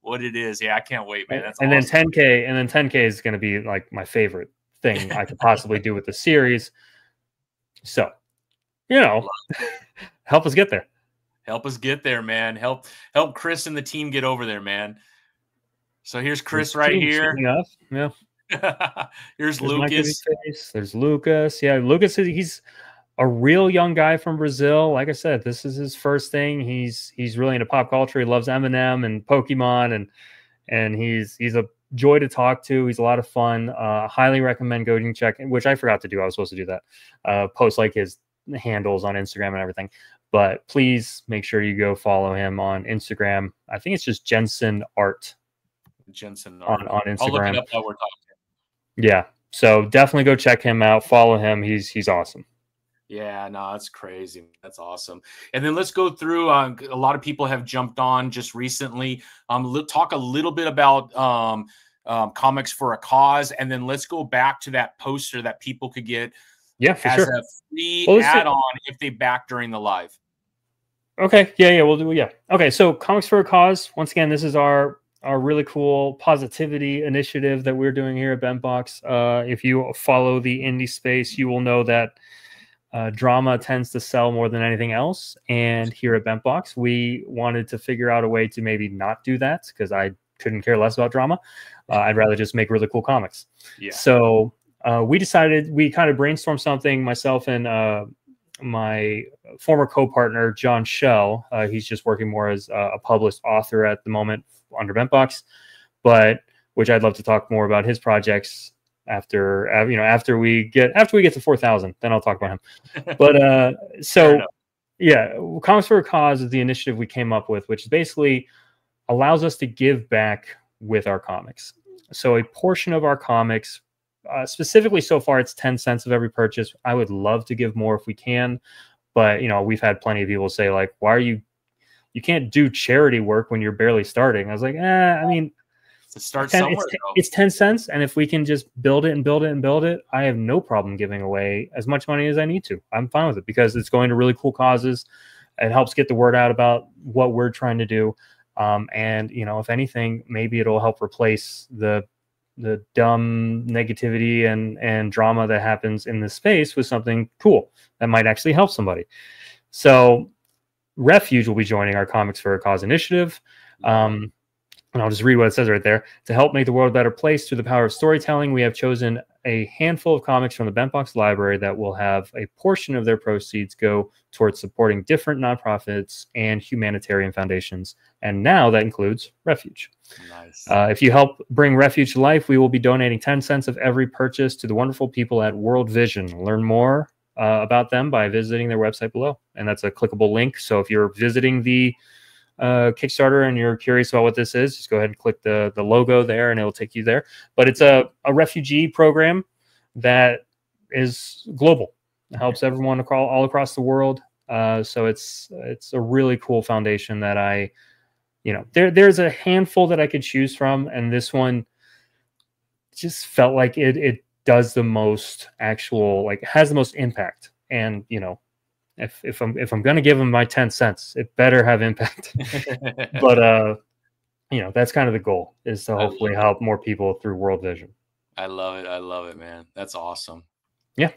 what it is. Yeah, I can't wait, man. That's awesome. Then 10K is going to be like my favorite thing I could possibly do with the series. So, help us get there. Help us get there, man. Help Chris and the team get over there, man. So here's Chris right here. Yeah. Here's Lucas. There's Lucas. Yeah, Lucas, he's a real young guy from Brazil. Like I said, this is his first thing. He's really into pop culture. He loves Eminem and Pokemon, and he's a joy to talk to. He's a lot of fun. Highly recommend going and check, which I forgot to do. I was supposed to do that. Post like his handles on Instagram and everything. But please make sure you go follow him on Instagram. I think it's just Jensen Art. Jensen on Instagram. I'll look it up while we're talking. Yeah, so definitely go check him out. Follow him. He's awesome. Yeah, no, that's crazy. That's awesome. And then let's go through. A lot of people have jumped on just recently. Talk a little bit about Comics for a Cause, and then let's go back to that poster that people could get. Yeah, for as sure. a free add-on if they back during the live. Okay. Yeah, we'll do. Yeah. Okay. So Comics for a Cause. Once again, this is our really cool positivity initiative that we're doing here at Bentbox. If you follow the indie space, you will know that drama tends to sell more than anything else. And here at Bentbox, we wanted to figure out a way to maybe not do that because I couldn't care less about drama. I'd rather just make really cool comics. Yeah. So we decided, we kind of brainstormed something, myself and my former co-partner, John Schell. He's just working more as a published author at the moment under Bentbox, but which I'd love to talk more about his projects after we get to 4,000, then I'll talk about him. But so yeah, Comics for a Cause is the initiative we came up with, which basically allows us to give back with our comics. So a portion of our comics, specifically so far, it's 10 cents of every purchase. I would love to give more if we can, but we've had plenty of people say like, why are you can't do charity work when you're barely starting. I was like, I mean, to start somewhere, it's 10 cents. And if we can just build it and build it and build it, I have no problem giving away as much money as I need to. I'm fine with it because it's going to really cool causes. It helps get the word out about what we're trying to do. And if anything, maybe it'll help replace the dumb negativity and drama that happens in this space with something cool that might actually help somebody. So Refuge will be joining our Comics for a Cause initiative. And I'll just read what it says right there. To help make the world a better place through the power of storytelling, we have chosen a handful of comics from the Bentbox library that will have a portion of their proceeds go towards supporting different nonprofits and humanitarian foundations. And now that includes Refuge. Nice. If you help bring Refuge to life, we will be donating 10 cents of every purchase to the wonderful people at World Vision. Learn more about them by visiting their website below. And that's a clickable link. So if you're visiting the Kickstarter and you're curious about what this is, just go ahead and click the logo there and it'll take you there. But it's a refugee program that is global. It helps everyone all across the world. So it's a really cool foundation that there's a handful that I could choose from, and this one just felt like it does the most actual, like, has the most impact. And if I'm gonna give them my 10 cents, it better have impact. But that's kind of the goal, is to hopefully help more people through World Vision. I love it, man. That's awesome. Yeah.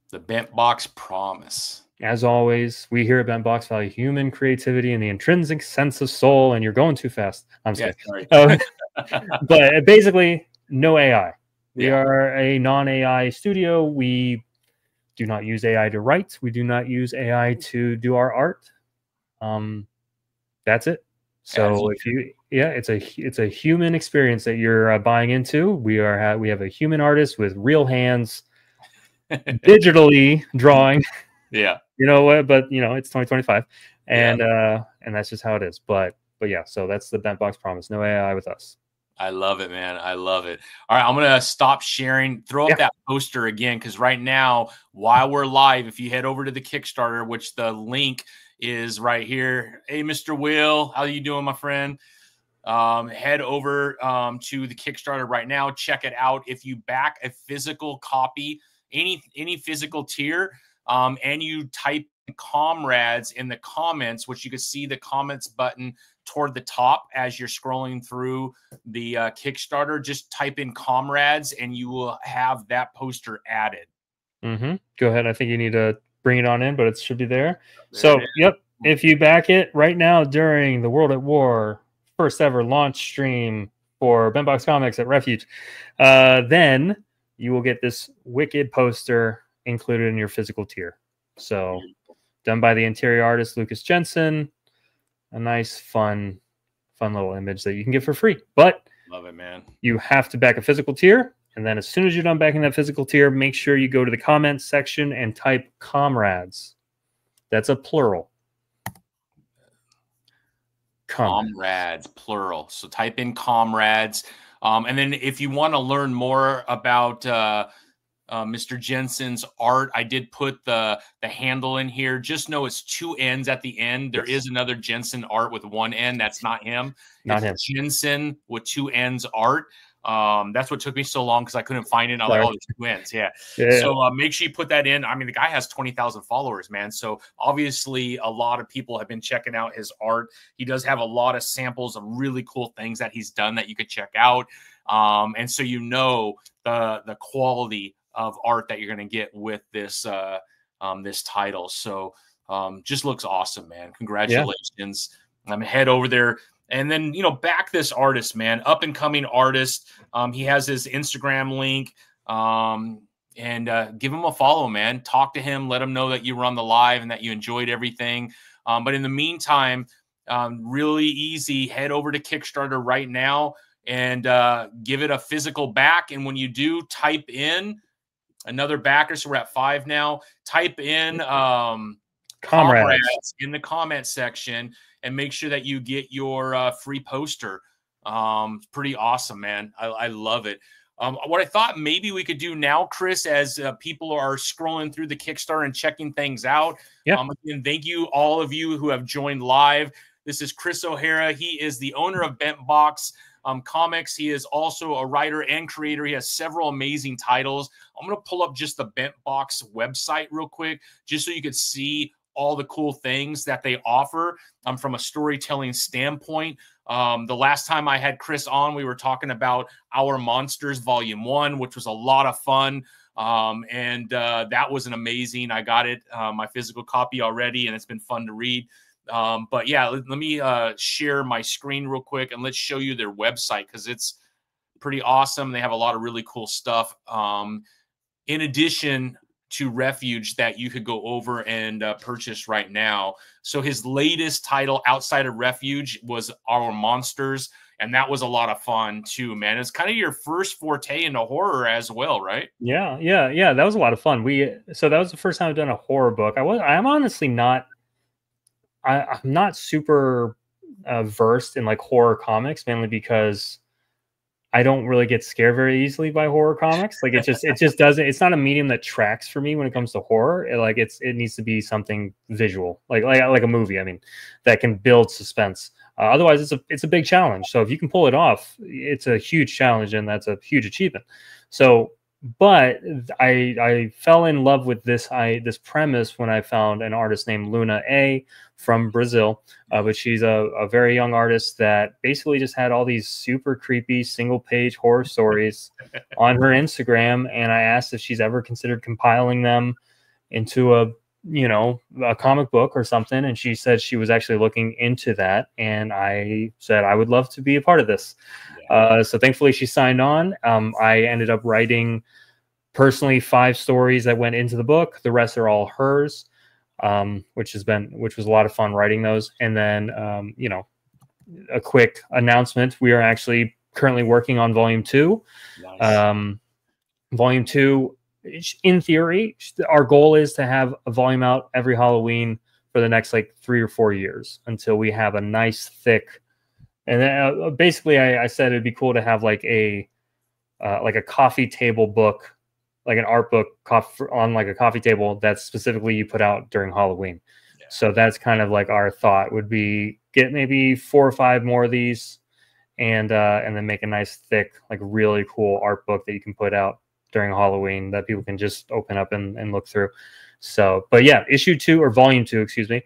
The Bentbox promise. As always, we here at Bentbox value human creativity and the intrinsic sense of soul. And you're going too fast. I'm sorry. But basically, no AI. We are a non-AI studio. We do not use AI to write. We do not use AI to do our art. That's it. So it's a human experience that you're buying into. We have a human artist with real hands, digitally drawing. Yeah. But it's 2025, and that's just how it is. But yeah, so that's the Bentbox promise. No AI with us. I love it, man. I love it. All right, I'm going to stop sharing. Throw up that poster again, because right now, while we're live, if you head over to the Kickstarter, which the link is right here. Hey, Mr. Will, how you doing, my friend? Head over to the Kickstarter right now. Check it out. If you back a physical copy, any physical tier, and you type comrades in the comments, which you can see the comments button toward the top as you're scrolling through the Kickstarter, just type in comrades and you will have that poster added. Go ahead. I think you need to bring it on in, but it should be there. So, if you back it right now during the World at War first ever launch stream for Bentbox Comics at Refuge, then you will get this wicked poster included in your physical tier. So, done by the interior artist Lucas Jensen. A nice, fun little image that you can get for free. But love it, man. You have to back a physical tier, and then as soon as you're done backing that physical tier, make sure you go to the comments section and type comrades. That's a plural. Comrades, plural. So type in comrades. And then if you want to learn more about Mr. Jensen's art, I did put the handle in here. Just know it's 2 N's at the end. There is another Jensen art with 1 N. That's not him. It's Jensen with 2 N's art. That's what took me so long, because I couldn't find it. I'm like, oh, there's 2 N's. Yeah. So make sure you put that in. I mean, the guy has 20,000 followers, man. So obviously a lot of people have been checking out his art. He does have a lot of samples of really cool things that he's done that you could check out. And so the quality of art that you're going to get with this this title. So just looks awesome, man. Congratulations. Head over there and then back this artist, man. Up and coming artist. He has his Instagram link, and give him a follow, man. Talk to him, let him know that you were on the live and that you enjoyed everything. But in the meantime, really easy, head over to Kickstarter right now and give it a physical back. And when you do, type in another backer, so we're at 5 now. Type in comrades in the comment section and make sure that you get your free poster. Pretty awesome, man. I love it. What I thought maybe we could do now, Chris, as people are scrolling through the Kickstarter and checking things out. Again, thank you, all of you who have joined live. This is Chris O'Hara. He is the owner of Bentbox Comics. He is also a writer and creator. He has several amazing titles. I'm going to pull up just the Bentbox website real quick, just so you could see all the cool things that they offer from a storytelling standpoint. The last time I had Chris on, we were talking about Our Monsters Volume 1, which was a lot of fun. That was an amazing. I got it, my physical copy already, and it's been fun to read. But yeah, let me share my screen real quick and let's show you their website, because it's pretty awesome. They have a lot of really cool stuff. In addition to Refuge, that you could go over and purchase right now. So his latest title outside of Refuge was Our Monsters, and that was a lot of fun too, man. It's kind of your first forte into horror as well, right? Yeah, that was a lot of fun. So that was the first time I've done a horror book. I'm honestly not I'm not super versed in like horror comics, mainly because I don't really get scared very easily by horror comics. Like it just doesn't. It's not a medium that tracks for me when it comes to horror. It needs to be something visual, like a movie. I mean, that can build suspense. Otherwise, it's a big challenge. So if you can pull it off, it's a huge challenge, and that's a huge achievement. So, but I fell in love with this premise when I found an artist named Luna A from Brazil. But she's a very young artist that basically just had all these super creepy single-page horror stories on her Instagram, and I asked if she's ever considered compiling them into a comic book or something, and she said she was actually looking into that, and I said I would love to be a part of this. So thankfully she signed on. I ended up writing personally 5 stories that went into the book. The rest are all hers. Which was a lot of fun writing those. And then, a quick announcement. We are actually currently working on volume 2. Nice. Volume 2, in theory, our goal is to have a volume out every Halloween for the next like 3 or 4 years until we have a nice thick. And then basically I said it'd be cool to have like a coffee table book, like an art book on like a coffee table that's specifically you put out during Halloween. Yeah. So that's kind of like our thought would be get maybe 4 or 5 more of these and then make a nice thick, like really cool art book that you can put out during Halloween that people can just open up and look through. So, but yeah, issue 2 or volume 2, excuse me,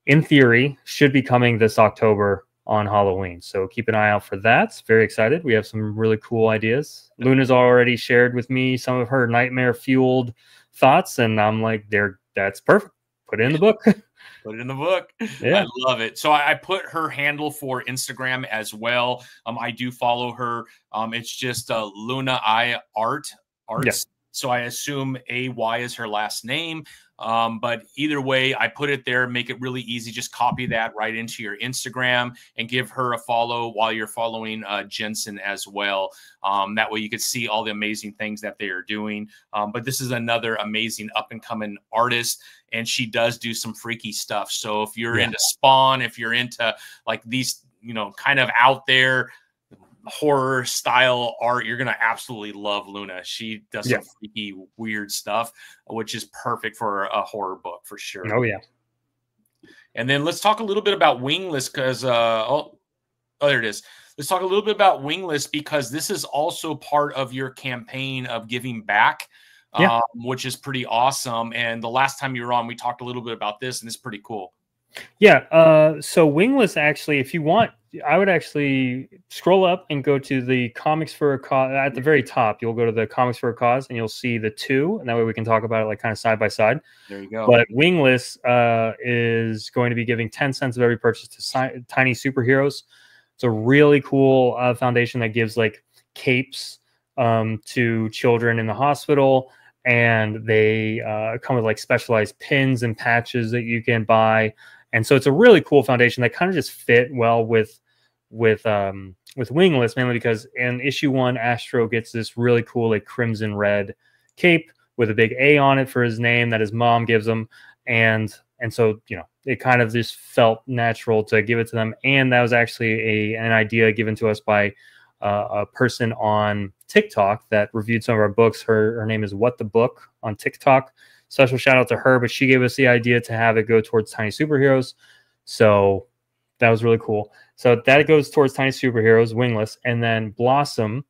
in theory should be coming this October on Halloween. So keep an eye out for that. Very excited. We have some really cool ideas. Luna's already shared with me some of her nightmare fueled thoughts, and I'm like, that's perfect. Put it in the book. Put it in the book. Yeah. I love it. So I put her handle for Instagram as well. I do follow her. It's just Luna I Arts. Yeah. So I assume AY is her last name. But either way, I put it there, make it really easy. Just copy that right into your Instagram and give her a follow while you're following Jensen as well. That way you could see all the amazing things that they are doing. But this is another amazing up and coming artist, and she does do some freaky stuff. So if you're into Spawn, if you're into like these, kind of out there horror style art, you're gonna absolutely love Luna. She does some freaky weird stuff, which is perfect for a horror book for sure. Oh yeah. And then let's talk a little bit about Wingless, because there it is. Let's talk a little bit about Wingless, because this is also part of your campaign of giving back, which is pretty awesome. And the last time you were on, we talked a little bit about this, and it's pretty cool. Yeah. So Wingless, actually, if you want, I would actually scroll up and go to the Comics for a Cause. At the very top, you'll go to the Comics for a Cause, and you'll see the 2, and that way we can talk about it like kind of side by side. There you go. But Wingless is going to be giving 10 cents of every purchase to Tiny Superheroes. It's a really cool foundation that gives like capes to children in the hospital, and they come with like specialized pins and patches that you can buy. And so it's a really cool foundation that kind of just fit well with Wingless, mainly because in issue 1, Astro gets this really cool like crimson red cape with a big A on it for his name that his mom gives him, and so it kind of just felt natural to give it to them. And that was actually an idea given to us by a person on TikTok that reviewed some of our books. Her name is What the Book on TikTok. Special shout out to her, but she gave us the idea to have it go towards Tiny Superheroes. So that was really cool. So that goes towards Tiny Superheroes, Wingless, and then Blossom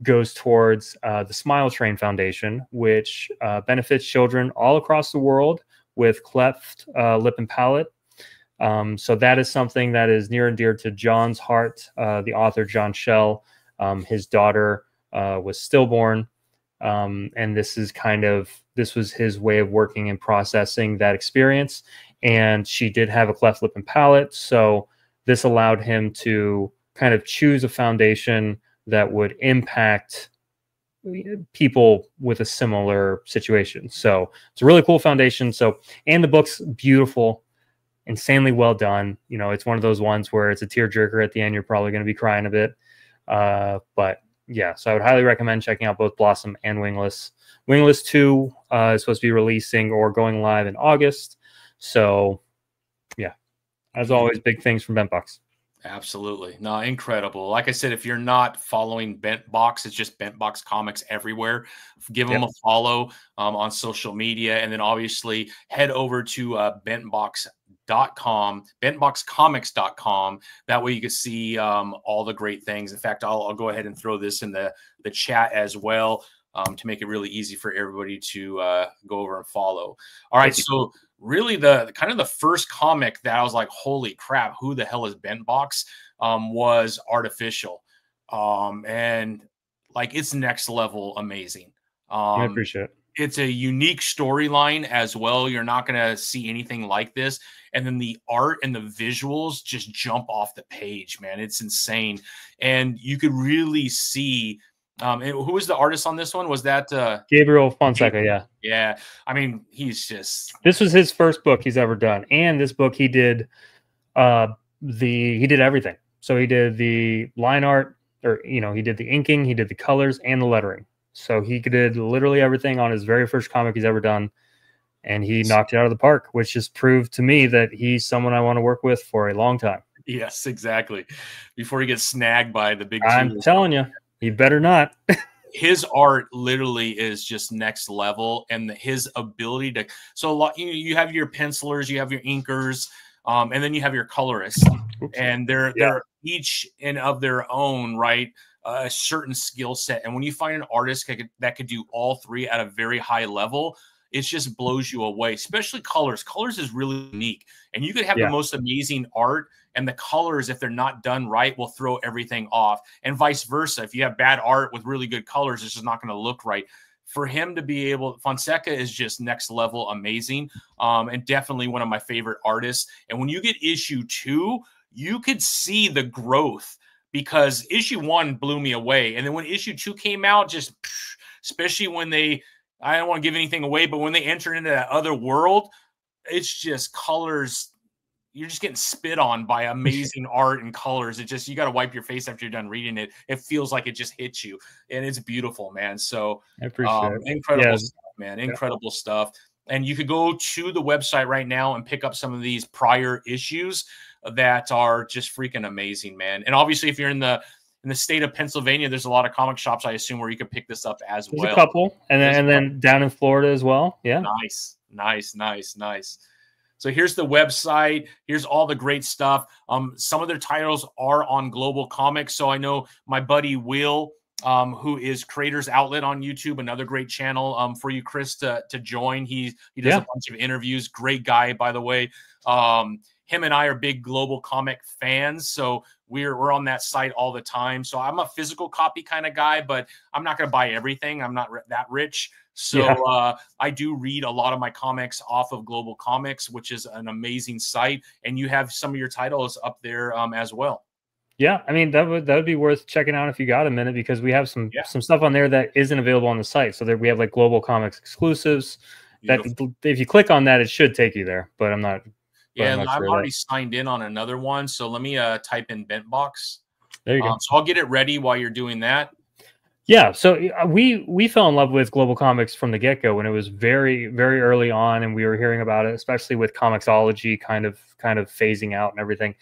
goes towards the Smile Train Foundation, which benefits children all across the world with cleft lip and palate. So that is something that is near and dear to John's heart. The author, John Shell, his daughter was stillborn. And this was his way of working and processing that experience. And she did have a cleft lip and palate, so this allowed him to kind of choose a foundation that would impact people with a similar situation. So it's a really cool foundation. So, and the book's beautiful, insanely well done. You know, it's one of those ones where it's a tearjerker at the end. You're probably going to be crying a bit. But yeah, so I would highly recommend checking out both Blossom and Wingless. Wingless 2 is supposed to be releasing or going live in August. So yeah, as always, big things from Bentbox. Absolutely. No, incredible. Like I said, if you're not following Bentbox, it's just Bentbox Comics everywhere. Give them a follow on social media. And then obviously head over to Bentbox.com, Bentboxcomics.com. That way you can see all the great things. In fact, I'll go ahead and throw this in the chat as well to make it really easy for everybody to go over and follow. All right. So really the kind of the first comic that I was like, holy crap, who the hell is Bentbox? Was Artificial. And like, it's next level amazing. I appreciate it. It's a unique storyline as well. You're not going to see anything like this. And then the art and the visuals just jump off the page, man. It's insane. And you could really see who was the artist on this one? Was that Gabriel Fonseca? Yeah. Yeah. I mean, he's just, this was his first book he's ever done. And this book he did he did everything. So he did the line art, or he did the inking, he did the colors and the lettering. So he did literally everything on his very first comic he's ever done. And he knocked it out of the park, which just proved to me that he's someone I want to work with for a long time. Yes, exactly. Before he gets snagged by the big I'm telling you. He better not. His art literally is just next level, and his ability to. So a lot, you have your pencilers, you have your inkers, and then you have your colorists, and they're each in of their own right, a certain skill set. And when you find an artist that could do all three at a very high level, it just blows you away. Especially colors. Colors is really unique, and you could have the most amazing art. And the colors, if they're not done right, will throw everything off. And vice versa. If you have bad art with really good colors, it's just not going to look right. For him to be able, Fonseca is just next level amazing. And definitely one of my favorite artists. And when you get issue 2, you could see the growth, because issue 1 blew me away. And then when issue 2 came out, just especially when I don't want to give anything away, but when they enter into that other world, it's just colors. You're just getting spit on by amazing art and colors. It just, you got to wipe your face after you're done reading it. It feels like it just hits you, and it's beautiful, man. So I appreciate it. Incredible stuff, man. Incredible stuff. And you could go to the website right now and pick up some of these prior issues that are just freaking amazing, man. And obviously, if you're in the state of Pennsylvania, there's a lot of comic shops, I assume, where you can pick this up as well. There's a couple, and then down in Florida as well. Yeah. Nice. So here's the website. Here's all the great stuff. Some of their titles are on Global Comics. So I know my buddy Will, who is Creators Outlet on YouTube, another great channel for you, Chris, to join. He does a bunch of interviews. Great guy, by the way. Him and I are big Global Comic fans, so we're on that site all the time. So I'm a physical copy kind of guy, but I'm not going to buy everything. I'm not that rich. So I do read a lot of my comics off of Global Comics, which is an amazing site. And you have some of your titles up there as well. Yeah, I mean, that would be worth checking out if you got a minute, because we have some stuff on there that isn't available on the site. So there we have like Global Comics exclusives. Beautiful. That if you click on that, it should take you there. But I'm not. Yeah, I'm already signed in on another one. So let me type in Bentbox. There you go. So I'll get it ready while you're doing that. Yeah, so we fell in love with Global Comics from the get-go when it was very, very early on, and we were hearing about it, especially with Comixology kind of phasing out and everything.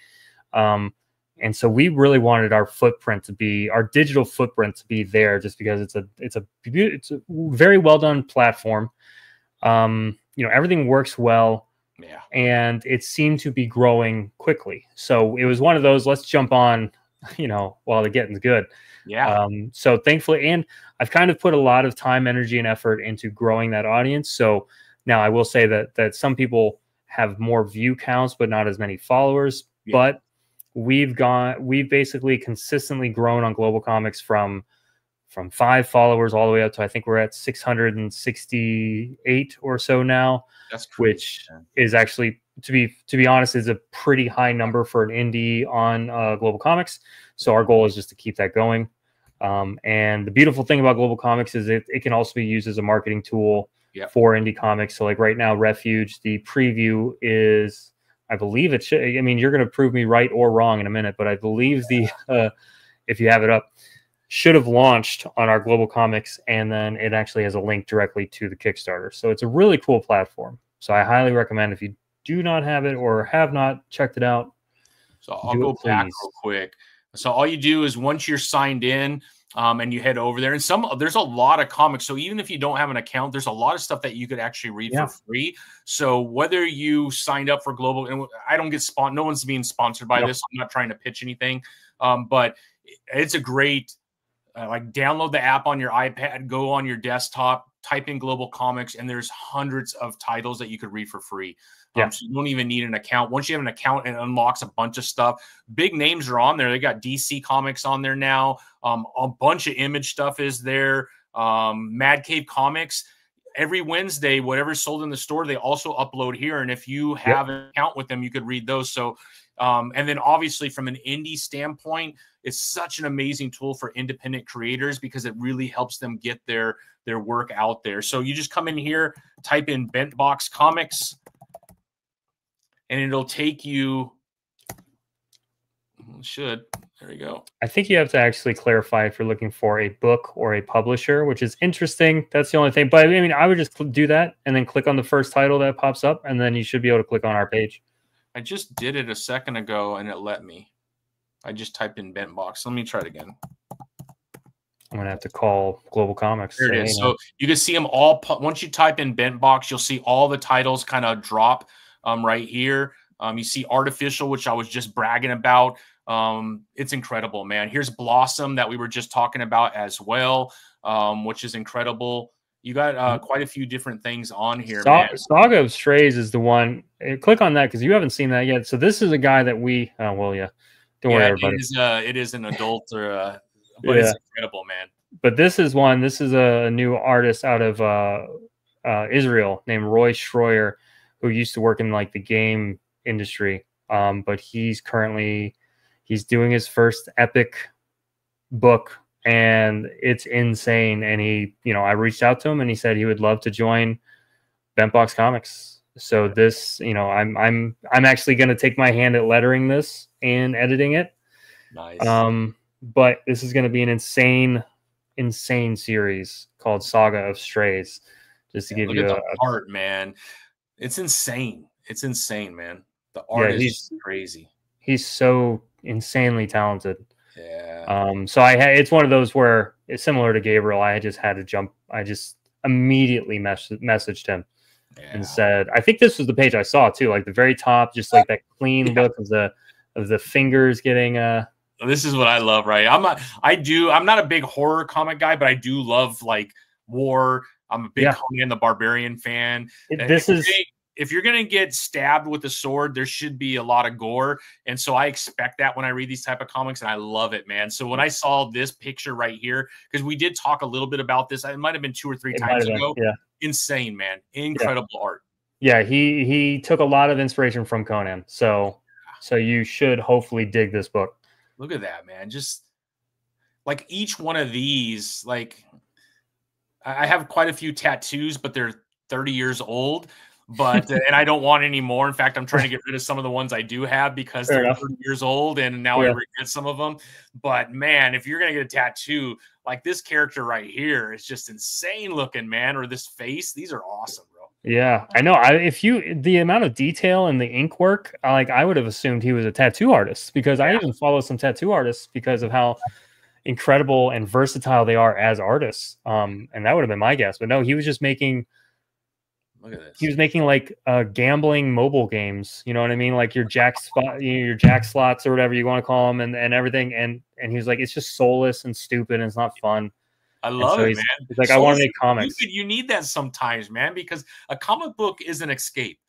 And so we really wanted our footprint to be, our digital footprint to be there, just because it's a very well done platform. Everything works well. Yeah. And it seemed to be growing quickly. So it was one of those, let's jump on, while the getting's good. Yeah. So thankfully, and I've kind of put a lot of time, energy, and effort into growing that audience. So now I will say that some people have more view counts, but not as many followers. Yeah. But we've basically consistently grown on Global Comics from from 5 followers all the way up to, I think we're at 668 or so now. That's crazy, which is actually, to be honest, is a pretty high number for an indie on Global Comics. So our goal is just to keep that going. And the beautiful thing about Global Comics is it can also be used as a marketing tool for indie comics. So like right now, Refuge, the preview is, I believe it should, I mean, you're going to prove me right or wrong in a minute, but I believe the, if you have it up, should have launched on our Global Comics, and then it actually has a link directly to the Kickstarter. So it's a really cool platform. So I highly recommend, if you do not have it or have not checked it out. So I'll go back real quick. So all you do is, once you're signed in, and you head over there, and there's a lot of comics. So even if you don't have an account, there's a lot of stuff that you could actually read for free. So whether you signed up for Global, and I don't get no one's being sponsored by this. I'm not trying to pitch anything, but it's a great, like, download the app on your iPad, go on your desktop, type in Global Comics, and there's hundreds of titles that you could read for free. So you don't even need an account. Once you have an account, it unlocks a bunch of stuff. Big names are on there. They got DC Comics on there now. A bunch of Image stuff is there. Mad Cave Comics. Every Wednesday, whatever's sold in the store, they also upload here. And if you have an account with them, you could read those. So, and then obviously from an indie standpoint, it's such an amazing tool for independent creators because it really helps them get their work out there. So you just come in here, type in Bentbox Comics, and it'll take you, there you go. I think you have to actually clarify if you're looking for a book or a publisher, which is interesting. That's the only thing. But I mean, I would just do that and then click on the first title that pops up, and then you should be able to click on our page. I just did it a second ago and it let me. I just typed in Bentbox. Let me try it again. I'm going to have to call Global Comics. There it is. So you can see them all. Once you type in Bentbox, you'll see all the titles kind of drop right here. You see Artificial, which I was just bragging about. It's incredible, man. Here's Blossom that we were just talking about as well, which is incredible. You got quite a few different things on here, man. Saga of Strays is the one. Click on that because you haven't seen that yet. So this is a guy that we, don't worry, everybody. It is an adult, but it's incredible, man. But this is one. This is a new artist out of Israel named Roy Schroyer, who used to work in like the game industry. But he's doing his first epic book, and it's insane. And I reached out to him and he said he would love to join Bentbox Comics. So this, I'm actually going to take my hand at lettering this and editing it. Nice. But this is going to be an insane series called Saga of Strays. Just to give you the art, man. It's insane. It's insane, man. The art is crazy. He's so insanely talented. Yeah. So it's one of those where it's similar to Gabriel. I just had to jump. I just immediately messaged him and said, I think this was the page I saw too, like the very top, just like that clean look of the fingers getting This is what I love, right? I'm not a big horror comic guy, but I do love like war. I'm a big Conan the Barbarian fan. If you're going to get stabbed with a sword, there should be a lot of gore. And so I expect that when I read these type of comics, and I love it, man. So when I saw this picture right here, because we did talk a little bit about this, it might have been 2 or 3 times ago. Yeah. Insane, man. Incredible art. Yeah, he took a lot of inspiration from Conan. So you should hopefully dig this book. Look at that, man. Just like each one of these, like I have quite a few tattoos, but they're 30 years old. But and I don't want any more. In fact, I'm trying to get rid of some of the ones I do have because they're 30 years old, and now I regret some of them. But man, if you're gonna get a tattoo like this character right here, it's just insane looking, man. Or this face, these are awesome, bro. Yeah, I know. The amount of detail and the ink work, I would have assumed he was a tattoo artist, because I even follow some tattoo artists because of how incredible and versatile they are as artists. And that would have been my guess, but no, he was just making. Look at this. He was making like gambling mobile games, you know what I mean? Like your jack slots or whatever you want to call them, and everything. And he was like, it's just soulless and stupid and it's not fun. I love it, man. He's like, I want to make comics. You need that sometimes, man, because a comic book is an escape.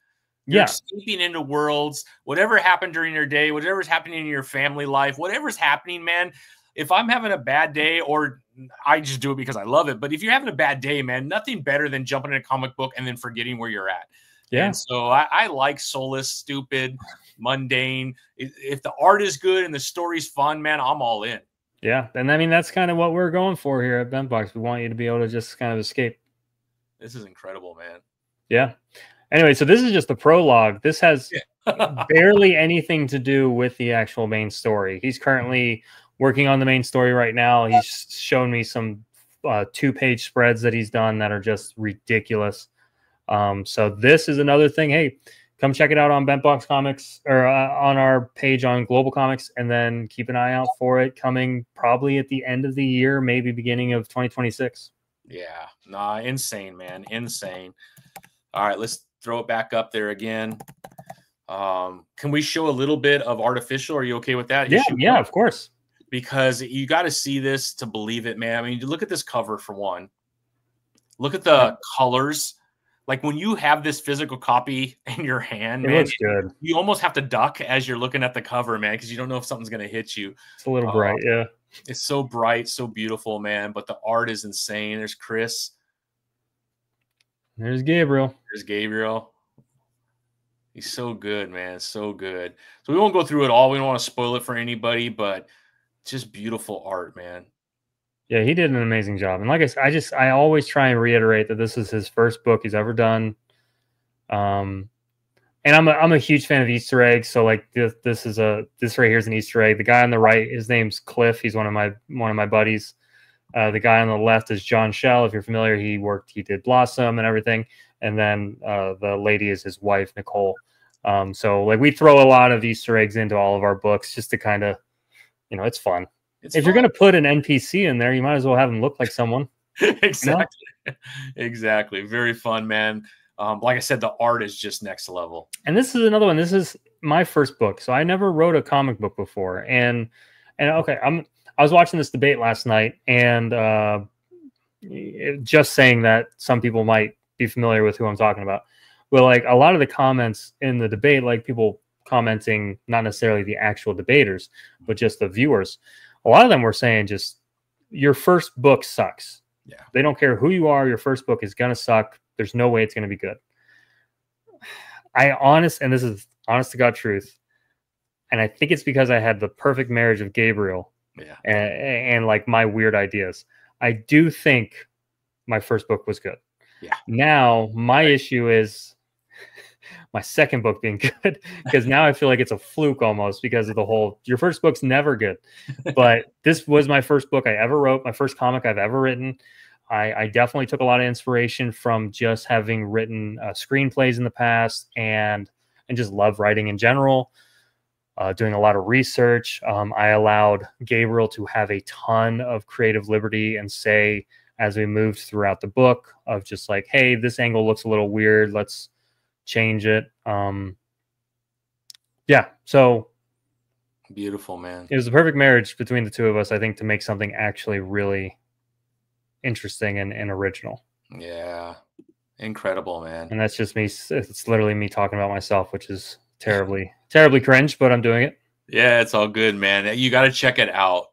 You're escaping into worlds, whatever happened during your day, whatever's happening in your family life, whatever's happening, man. If I'm having a bad day, or I just do it because I love it. But if you're having a bad day, man, nothing better than jumping in a comic book and then forgetting where you're at. Yeah. And so I like soulless, stupid, mundane. If the art is good and the story's fun, man, I'm all in. Yeah. And I mean, that's kind of what we're going for here at Bentbox. We want you to be able to just kind of escape. This is incredible, man. Yeah. Anyway, so this is just the prologue. This has barely anything to do with the actual main story. He's currently working on the main story right now. He's shown me some 2-page spreads that he's done that are just ridiculous. So this is another thing. Hey, come check it out on Bentbox Comics, or on our page on Global Comics, and then keep an eye out for it coming probably at the end of the year, maybe beginning of 2026. Yeah, nah, insane, man, insane. All right, let's throw it back up there again. Can we show a little bit of Artificial? Are you okay with that? Yeah, of course. Because you got to see this to believe it, man. I mean, look at this cover for one. Look at the colors. Like when you have this physical copy in your hand, man, looks good. You almost have to duck as you're looking at the cover, man, because you don't know if something's going to hit you. It's a little bright, yeah. It's so bright, so beautiful, man. But the art is insane. There's Chris. There's Gabriel. There's Gabriel. He's so good, man. So good. So we won't go through it all. We don't want to spoil it for anybody, but just beautiful art, man. Yeah, he did an amazing job. And like I said, I always try and reiterate that this is his first book he's ever done. And I'm a huge fan of Easter eggs. So like this right here is an Easter egg. The guy on the right, his name's Cliff. He's one of my buddies. The guy on the left is John Shell. If you're familiar, he did Blossom and everything. And then the lady is his wife, Nicole. So like we throw a lot of Easter eggs into all of our books just to kind of, it's fun. If you're going to put an NPC in there, you might as well have them look like someone. Exactly. Exactly. Very fun, man. Like I said, the art is just next level. And this is another one. This is my first book. So I never wrote a comic book before. And okay, I was watching this debate last night, and just saying that some people might be familiar with who I'm talking about. Well, like a lot of the comments in the debate, like people commenting, not necessarily the actual debaters, but just the viewers. A lot of them were saying just your first book sucks. Yeah. They don't care who you are. Your first book is going to suck. There's no way it's going to be good. And this is honest to God truth. And I think it's because I had the perfect marriage of Gabriel and like my weird ideas. I do think my first book was good. Yeah. Now my issue is my second book being good, because now I feel like it's a fluke almost because of the whole, your first book's never good. But this was my first book I ever wrote, my first comic I've ever written. I definitely took a lot of inspiration from just having written screenplays in the past and just love writing in general, doing a lot of research. I allowed Gabriel to have a ton of creative liberty and say, as we moved throughout the book, of just like, hey, this angle looks a little weird. Let's change it. Yeah, so beautiful, man. It was a perfect marriage between the two of us, I think, to make something actually really interesting and original. Yeah, incredible, man. And that's just me. It's literally me talking about myself, which is terribly cringe, but I'm doing it. Yeah, it's all good, man. You got to check it out.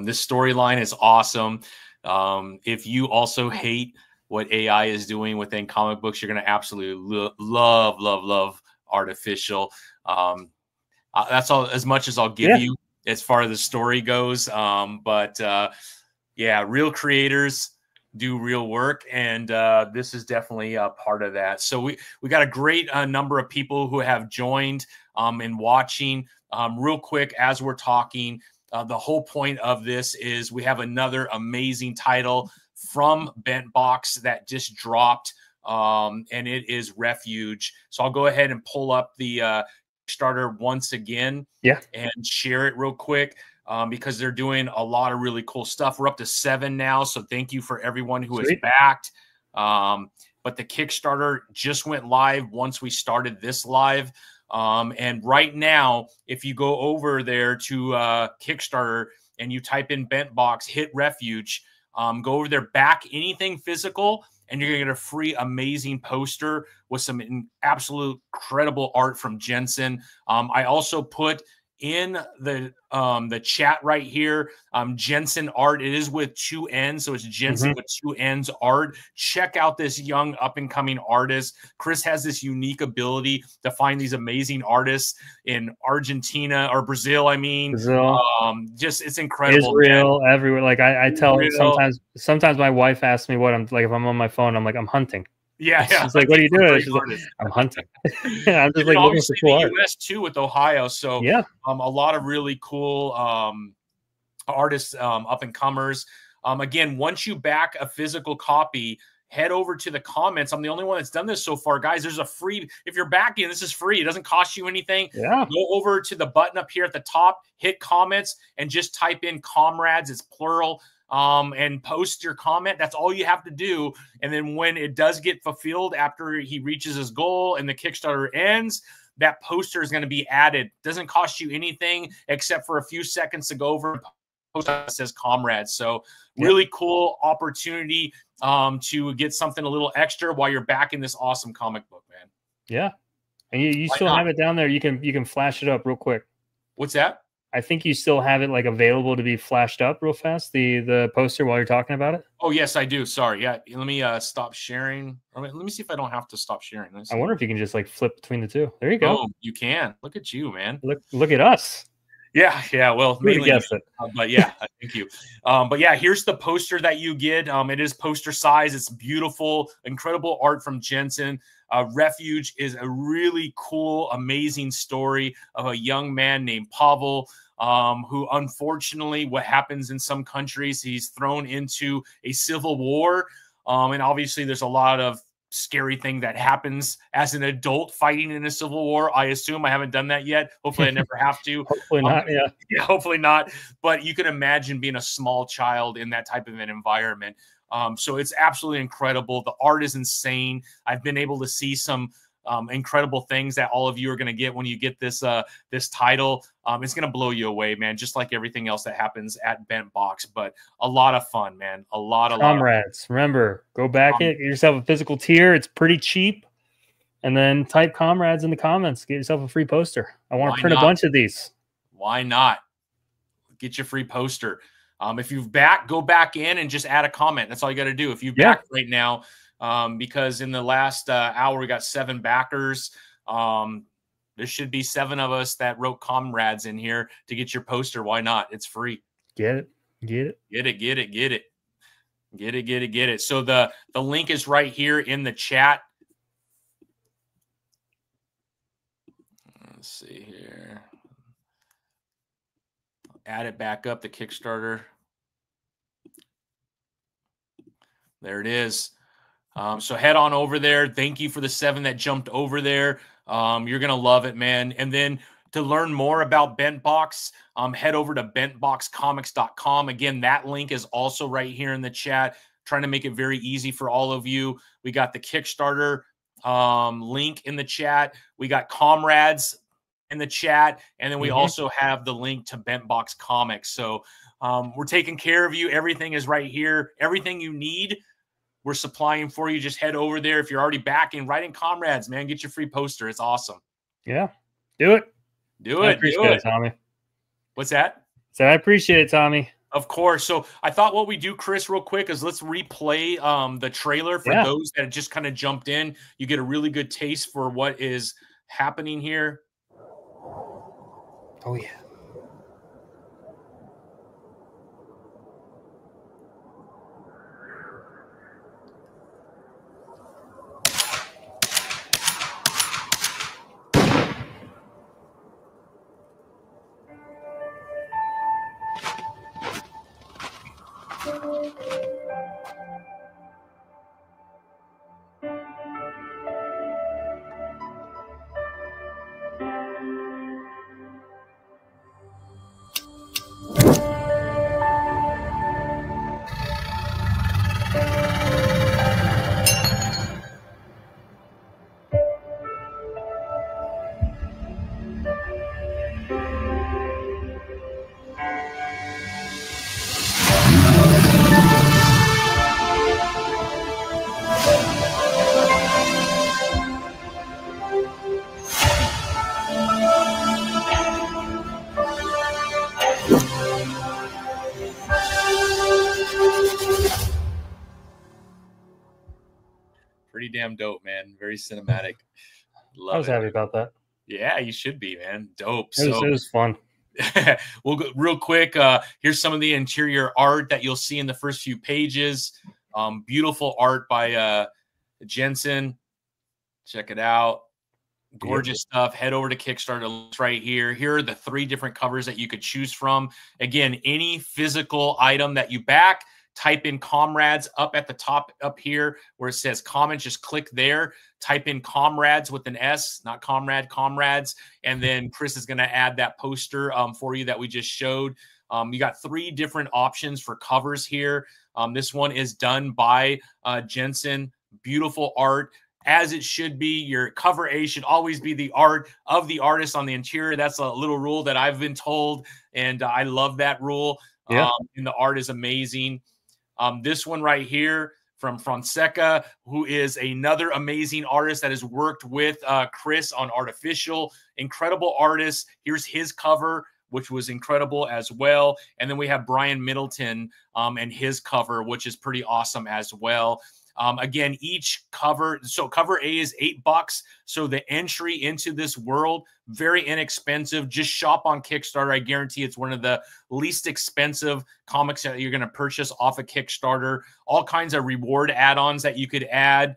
This storyline is awesome. If you also hate what AI is doing within comic books, you're going to absolutely love Artificial. That's all as much as I'll give you as far as the story goes. But yeah, real creators do real work, and this is definitely a part of that. So we got a great number of people who have joined and watching. Real quick, as we're talking, the whole point of this is we have another amazing title from Bentbox that just dropped, and it is Refuge. So I'll go ahead and pull up the Kickstarter once again, and share it real quick, because they're doing a lot of really cool stuff. We're up to 7 now, so thank you for everyone who has backed. But the Kickstarter just went live once we started this live. And right now, if you go over there to Kickstarter and you type in Bentbox, hit Refuge, go over there, back anything physical, and you're going to get a free amazing poster with some absolute incredible art from Jensen. I also put in the chat right here. Jensen Art. It is with 2 N's, so it's Jensen with 2 N's Art. Check out this young up and coming artist. Chris has this unique ability to find these amazing artists in Argentina or Brazil. I mean, Brazil. Just it's incredible. Israel, man. everywhere. Like I tell Israel. sometimes my wife asks me what I'm like if I'm on my phone. I'm like, I'm hunting. Yeah, She's like, what are you doing? She's like, I'm hunting. I'm just like looking for cool art. US too with Ohio. So yeah, a lot of really cool artists, up and comers. Again, once you back a physical copy, head over to the comments. I'm the only one that's done this so far, guys. There's a free, if you're backing, this is free. It doesn't cost you anything. Yeah. Go over to the button up here at the top, hit comments, and just type in comrades. It's plural. And post your comment. That's all you have to do. And then when it does get fulfilled after he reaches his goal and the Kickstarter ends, that poster is going to be added. Doesn't cost you anything except for a few seconds to go over and post that says comrades. So really cool opportunity to get something a little extra while you're back in this awesome comic book, man. Yeah. And you still have it down there. You can flash it up real quick. What's that? I think you still have it like available to be flashed up real fast, the poster while you're talking about it. Oh, yes, I do. Sorry. Yeah. Let me stop sharing. Let me see if I don't have to stop sharing. I wonder if you can just like flip between the two. There you go. Oh, you can. Look at you, man. Look at us. Yeah. Well, mainly guess it. But yeah, thank you. But yeah, here's the poster that you get. It is poster size. It's beautiful, incredible art from Jensen. Refuge is a really cool, amazing story of a young man named Pavel, who unfortunately, what happens in some countries, he's thrown into a civil war. And obviously there's a lot of scary thing that happens as an adult fighting in a civil war. I assume I haven't done that yet. Hopefully I never have to. Hopefully not. Yeah, hopefully not. But you can imagine being a small child in that type of an environment. So it's absolutely incredible. The art is insane. I've been able to see some incredible things that all of you are going to get when you get this this title. It's going to blow you away, man, just like everything else that happens at Bentbox. But a lot of fun, man. A lot of comrades. Remember, go back get yourself a physical tier. It's pretty cheap. And then type comrades in the comments. Get yourself a free poster. I want to print a bunch of these. Why not? Get your free poster. If you've go back in and just add a comment. That's all you got to do. If you back right now, because in the last hour we got 7 backers. There should be 7 of us that wrote comrades in here to get your poster. Why not? It's free. Get it. Get it. Get it. Get it. Get it. Get it. Get it. Get it. So the link is right here in the chat. Let's see here. Add it back up, the Kickstarter. There it is. So head on over there. Thank you for the 7 that jumped over there. You're going to love it, man. And then to learn more about Bentbox, head over to bentboxcomics.com. Again, that link is also right here in the chat. Trying to make it very easy for all of you. We got the Kickstarter link in the chat. We got comrades in the chat, and then we also have the link to Bentbox Comics. So we're taking care of you. Everything is right here. Everything you need, we're supplying for you. Just head over there. If you're already backing, write in comrades, man. Get your free poster. It's awesome. Yeah, do it. Do it. I appreciate it, Tommy. What's that? So I appreciate it, Tommy. Of course. So I thought what we do, Chris, real quick, is let's replay the trailer for those that just kind of jumped in. You get a really good taste for what is happening here. Oh, yeah. damn dope, man. Very cinematic. Love I was happy about that. Yeah, you should be, man. Dope. It was fun. We'll go real quick. Here's some of the interior art that you'll see in the first few pages. Beautiful art by Jensen. Check it out. Gorgeous stuff. Head over to Kickstarter. It's right here. Here are the 3 different covers that you could choose from. Again, any physical item that you back, type in comrades up at the top up here where it says comments. Just click there. Type in comrades with an S, not comrade, comrades. And then Chris is going to add that poster for you that we just showed. You got 3 different options for covers here. This one is done by Jensen. Beautiful art. As it should be. Your cover A should always be the art of the artist on the interior. That's a little rule that I've been told, and I love that rule. Yeah. And the art is amazing. This one right here from Fonseca, who is another amazing artist that has worked with Chris on Artificial. Incredible artist. Here's his cover, which was incredible as well. And then we have Brian Middleton and his cover, which is pretty awesome as well. Again, each cover, so cover A is $8. So the entry into this world, very inexpensive. Just shop on Kickstarter. I guarantee it's one of the least expensive comics that you're going to purchase off of Kickstarter. All kinds of reward add-ons that you could add.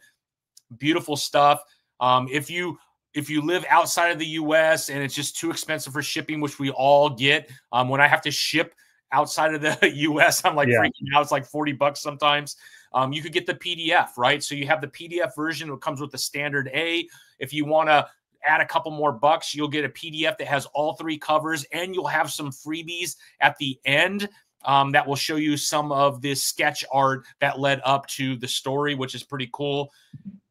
Beautiful stuff. If you live outside of the US and it's just too expensive for shipping, which we all get, when I have to ship outside of the US, I'm like freaking out. It's like $40 sometimes. You could get the PDF, right? So you have the PDF version that comes with the standard A. If you want to add a couple more bucks, you'll get a PDF that has all 3 covers, and you'll have some freebies at the end that will show you some of this sketch art that led up to the story, which is pretty cool.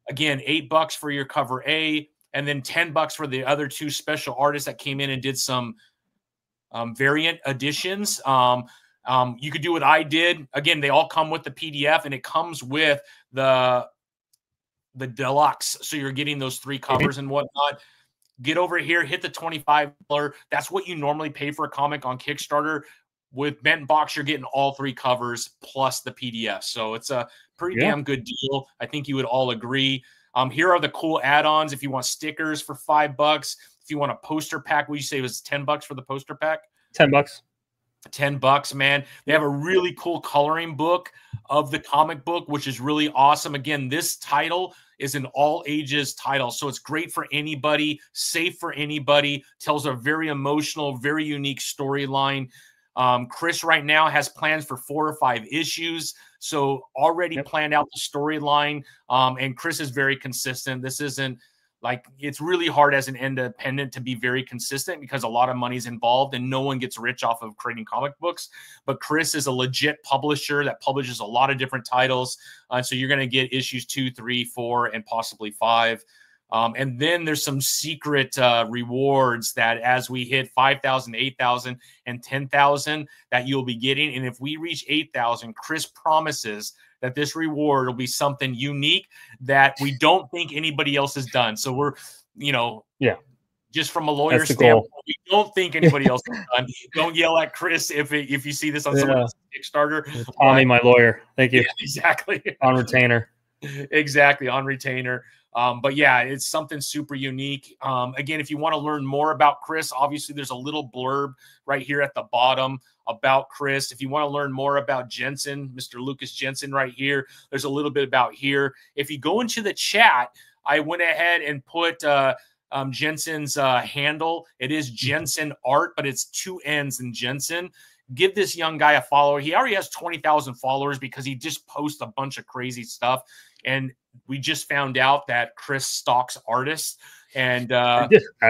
Again, $8 for your cover A, and then $10 for the other 2 special artists that came in and did some variant editions. You could do what I did. Again, they all come with the PDF, and it comes with the deluxe. So you're getting those 3 covers and whatnot. Get over here, hit the $25. That's what you normally pay for a comic on Kickstarter. With Bentbox, you're getting all 3 covers plus the PDF. So it's a pretty damn good deal. I think you would all agree. Here are the cool add-ons. If you want stickers for $5, if you want a poster pack, what you say was $10 for the poster pack? $10. $10, man. They have a really cool coloring book of the comic book, which is really awesome. Again, this title is an all ages title, so it's great for anybody, safe for anybody, tells a very emotional, very unique storyline. Chris right now has plans for 4 or 5 issues, so already planned out the storyline. And Chris is very consistent. This isn't like, it's really hard as an independent to be very consistent because a lot of money's involved and no one gets rich off of creating comic books. But Chris is a legit publisher that publishes a lot of different titles. So you're going to get issues 2, 3, 4, and possibly 5. And then there's some secret rewards that as we hit 5,000, 8,000, and 10,000 that you'll be getting. And if we reach 8,000, Chris promises that this reward will be something unique that we don't think anybody else has done. So we're, just from a lawyer standpoint, we don't think anybody else has done. Don't yell at Chris if you see this on someone else's Kickstarter. Tommy, my lawyer. Thank you. Yeah, exactly. On retainer. Exactly, on retainer. But yeah, it's something super unique. Again, if you want to learn more about Chris, obviously there's a little blurb right here at the bottom about Chris. If you want to learn more about Jensen, Mr. Lucas Jensen right here, there's a little bit about here. If you go into the chat, I went ahead and put Jensen's handle. It is Jensen Art, but it's 2 N's in Jensen. Give this young guy a follow. He already has 20,000 followers because he just posts a bunch of crazy stuff. And we just found out that Chris stalks artists. And I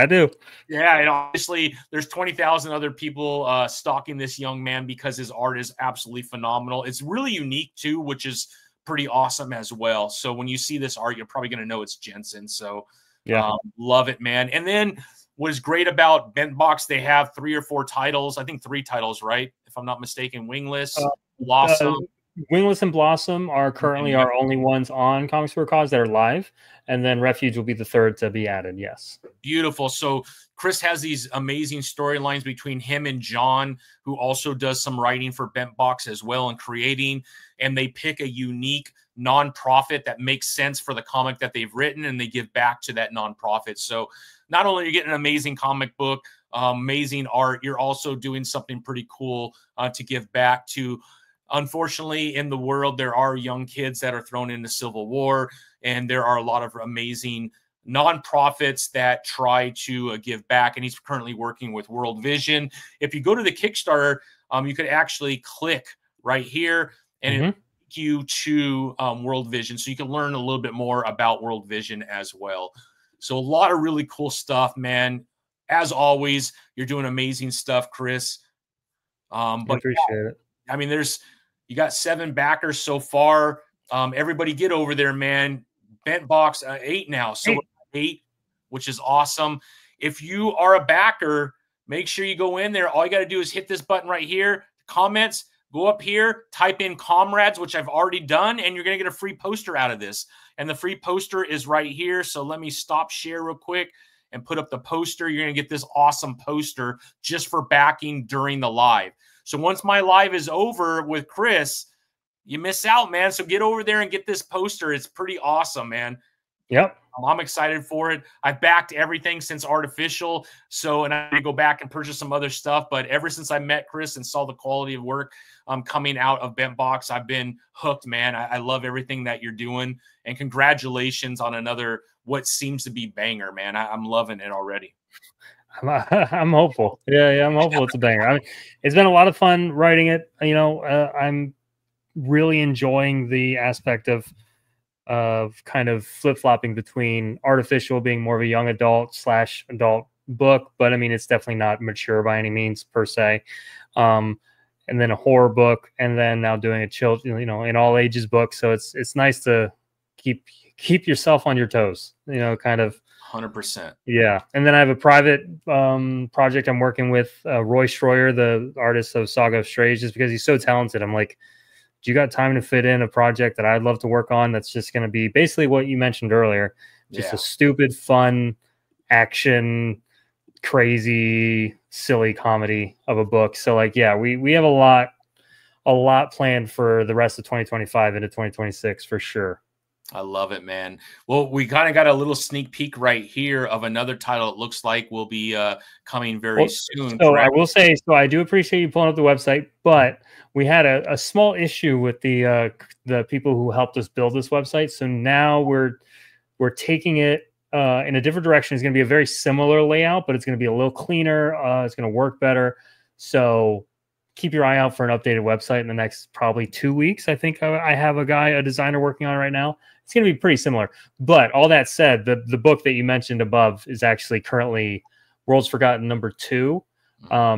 do. Yeah, and obviously there's 20,000 other people stalking this young man because his art is absolutely phenomenal. It's really unique too, which is pretty awesome as well. So when you see this art, you're probably going to know it's Jensen. So yeah, love it, man. And then what is great about Bentbox, they have 3 or 4 titles. I think 3 titles, right? If I'm not mistaken. Wingless, Blossom. Wingless and Blossom are currently our only ones on Comics for a Cause that are live, and then Refuge will be the 3rd to be added. Yes. Beautiful. So Chris has these amazing storylines between him and John, who also does some writing for Bentbox as well and creating, and they pick a unique nonprofit that makes sense for the comic that they've written, and they give back to that nonprofit. So not only are you getting an amazing comic book, amazing art, you're also doing something pretty cool to give back to. Unfortunately, in the world, there are young kids that are thrown into civil war, and there are a lot of amazing nonprofits that try to give back. And he's currently working with World Vision. If you go to the Kickstarter, you could actually click right here, and it'll take you to World Vision, so you can learn a little bit more about World Vision as well. So a lot of really cool stuff, man. As always, you're doing amazing stuff, Chris. But I appreciate it. I mean, you got 7 backers so far. Everybody get over there, man. Bentbox 8 now. So 8, which is awesome. If you are a backer, make sure you go in there. All you got to do is hit this button right here, comments, go up here, type in comrades, which I've already done, and you're going to get a free poster out of this. And the free poster is right here. So let me stop share real quick and put up the poster. You're going to get this awesome poster just for backing during the live. So once my live is over with Chris, you miss out, man. So get over there and get this poster. It's pretty awesome, man. Yep. I'm excited for it. I've backed everything since Artificial. So, and I need to go back and purchase some other stuff. But ever since I met Chris and saw the quality of work coming out of Bentbox, I've been hooked, man. I love everything that you're doing. And congratulations on another, what seems to be banger, man. I'm loving it already. I'm hopeful. Yeah, I'm hopeful it's a banger. I mean, it's been a lot of fun writing it. You know, I'm really enjoying the aspect of kind of flip-flopping between Artificial being more of a young adult / adult book, but I mean, it's definitely not mature by any means per se. And then a horror book, and then now doing a children, you know, in all ages book. So it's nice to keep yourself on your toes, you know, kind of. 100%. Yeah. And then I have a private project I'm working with Roy Schroyer, the artist of Saga of Strays, just because he's so talented. I'm like, do you got time to fit in a project that I'd love to work on that's just going to be basically what you mentioned earlier, just a stupid, fun, action, crazy, silly comedy of a book. So like, yeah, we have a lot planned for the rest of 2025 into 2026 for sure. I love it, man. Well, we kind of got a little sneak peek right here of another title it looks like will be coming very soon. So correct? I will say, so I do appreciate you pulling up the website, but we had a small issue with the people who helped us build this website. So now we're taking it in a different direction. It's going to be a very similar layout, but it's going to be a little cleaner. It's going to work better. So keep your eye out for an updated website in the next probably 2 weeks. I think I have a designer working on it right now. It's going to be pretty similar. But all that said, the book that you mentioned above is actually currently World's Forgotten #2.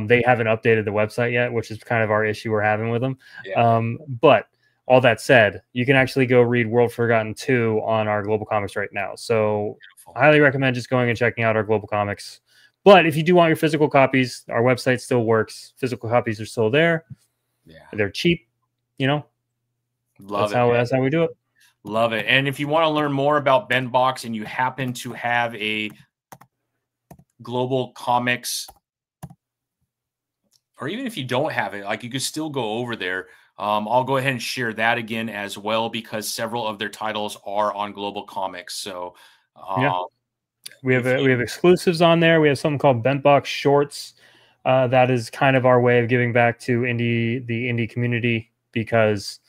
They haven't updated the website yet, which is kind of our issue we're having with them. Yeah. But all that said, you can actually go read World Forgotten 2 on our Global Comics right now. So I highly recommend just going and checking out our Global Comics. But if you do want your physical copies, our website still works. Physical copies are still there. Yeah. They're cheap, you know. That's how we do it. Love it. And if you want to learn more about Bentbox and you happen to have a Global Comics, or even if you don't have it, like you could still go over there. I'll go ahead and share that again as well, because several of their titles are on Global Comics. So yeah. We have exclusives on there. We have something called Bentbox Shorts. That is kind of our way of giving back to the indie community, because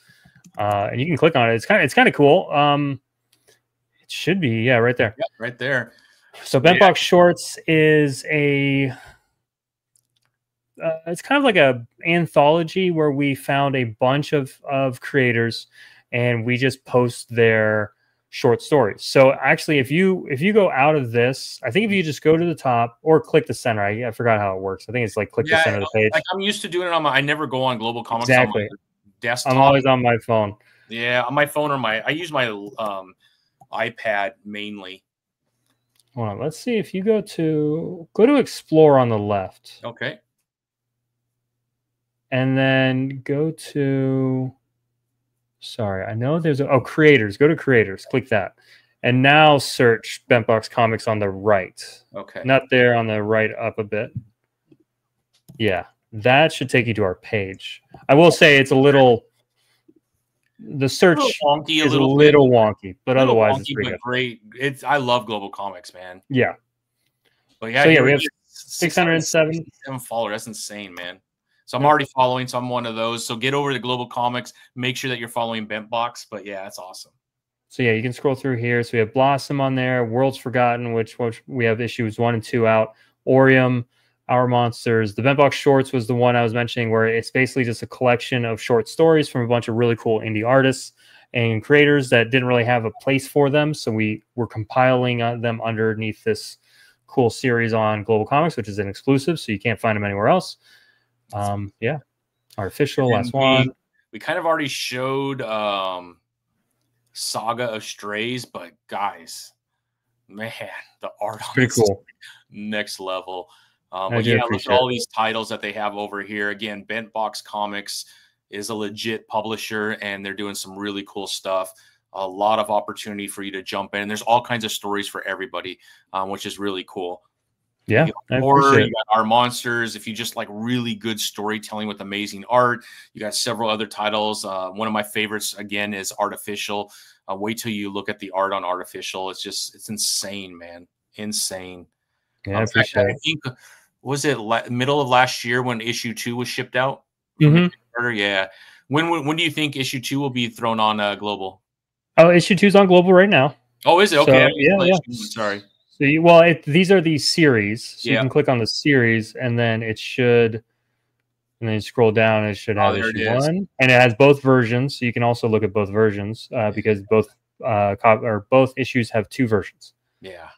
and you can click on it. It's kind of cool. It should be right there. Yep, right there. So Bentbox Shorts is it's kind of like a anthology where we found a bunch of creators and we just post their short stories. So actually, if you go out of this, I think if you just go to the top or click the center, I forgot how it works. I think it's like click the center of the page. Like I'm used to doing it on I never go on Global Comics. Exactly. On my desktop. I'm always on my phone. Yeah, on my phone or I use my iPad mainly. Hold on, let's see if you go to Explore on the left. Okay. And then go to, sorry, I know there's creators. Go to creators, click that. And now search Bentbox Comics on the right. Okay. Not there, on the right up a bit. Yeah, that should take you to our page. I will say it's a little, The search wonky, is a little wonky, but otherwise it's pretty good. Great. I love Global Comics, man. Yeah. But yeah, so yeah, we have 607 followers. That's insane, man. So I'm already following, so I'm one of those. So get over to Global Comics. Make sure that you're following Bentbox. But yeah, that's awesome. So yeah, you can scroll through here. So we have Blossom on there, Worlds Forgotten, which we have issues 1 and 2 out, Orium, Our Monsters. The Bentbox Shorts was the one I was mentioning, where it's basically just a collection of short stories from a bunch of really cool indie artists and creators that didn't really have a place for them. So we were compiling them underneath this cool series on Global Comics, which is an exclusive, so you can't find them anywhere else. Yeah, Artificial, last one. We kind of already showed Saga of Strays, but guys, man, the art on pretty cool, next level. But yeah, look at all these titles that they have over here. Again, Bentbox Comics is a legit publisher, and they're doing some really cool stuff. A lot of opportunity for you to jump in. There's all kinds of stories for everybody, which is really cool. Yeah, horror, you got Our Monsters. If you just like really good storytelling with amazing art, you got several other titles. One of my favorites, again, is Artificial. Wait till you look at the art on Artificial. It's insane, man. Insane. Yeah, I appreciate it. I think, was it middle of last year when issue 2 was shipped out? Yeah. When do you think issue 2 will be thrown on Global? Oh, issue 2 is on Global right now. Oh, is it? Okay. So, yeah. Sorry. So these are the series. So you can click on the series, and then it should, and then you scroll down, and it should have issue 1, and it has both versions. So you can also look at both versions because both issues have 2 versions. Yeah.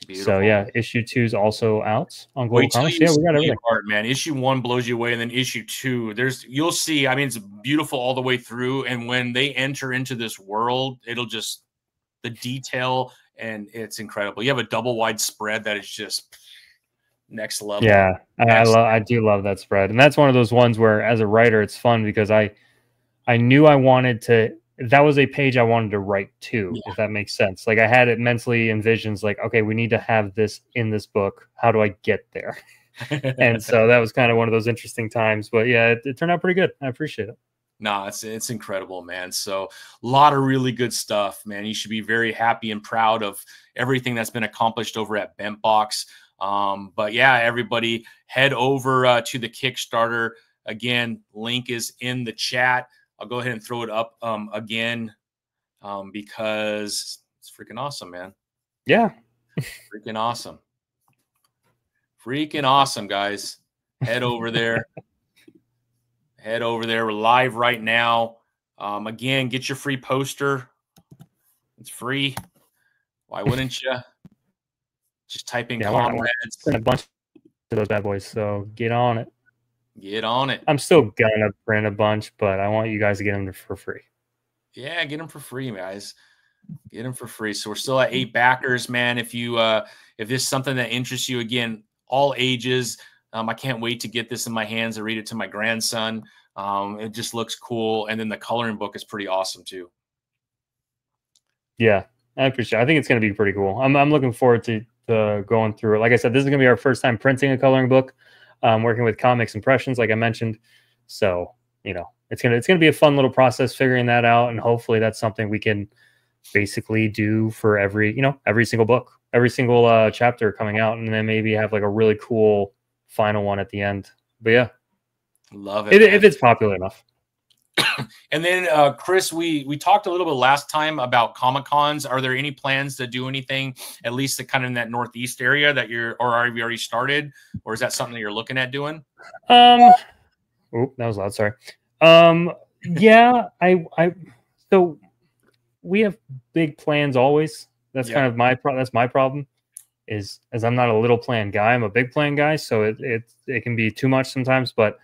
Beautiful. So yeah, issue 2 is also out on Global Comics. Yeah, we got everything. Art, man. Issue 1 blows you away, and then issue 2, you'll see. I mean, it's beautiful all the way through, and when they enter into this world, it'll just the detail. And it's incredible. You have a double wide spread that is just next level. Yeah, I do love that spread, and that's one of those ones where, as a writer, it's fun because I knew I wanted to. That was a page I wanted to write to, if that makes sense. Like I had it mentally envisioned, like, okay, we need to have this in this book. How do I get there? And so that was kind of one of those interesting times. But yeah, it turned out pretty good. I appreciate it. No, it's incredible, man. So a lot of really good stuff, man. You should be very happy and proud of everything that's been accomplished over at Bentbox. But yeah, everybody head over to the Kickstarter. Again, link is in the chat. I'll go ahead and throw it up again because it's freaking awesome, man. Yeah. Freaking awesome. Freaking awesome, guys. Head over there. Head over there. We're live right now. Again, get your free poster. It's free. Why wouldn't you? Just type in comrades. A bunch of those bad boys, so get on it. Get on it. I'm still gonna print a bunch, but I want you guys to get them for free. Yeah, get them for free, guys. Get them for free. So we're still at 8 backers, man. If this is something that interests you, again, all ages. I can't wait to get this in my hands and read it to my grandson. It just looks cool. And then the coloring book is pretty awesome too. Yeah, I appreciate it. I think it's going to be pretty cool. I'm looking forward to going through it. Like I said, this is going to be our first time printing a coloring book, working with Comics Impressions, like I mentioned. So, it's going to be a fun little process figuring that out. And hopefully that's something we can basically do for every single book, every single chapter coming out. And then maybe have like a really cool final one at the end. But yeah, love it if it's popular enough. And then Chris, we talked a little bit last time about Comic-Cons. Are there any plans to do anything, at least kind of in that Northeast area that or have you already started, or is that something that you're looking at doing? Oh, that was loud. Sorry. Yeah, so we have big plans always. That's kind of that's my problem. As I'm not a little plan guy, I'm a big plan guy, so it can be too much sometimes. But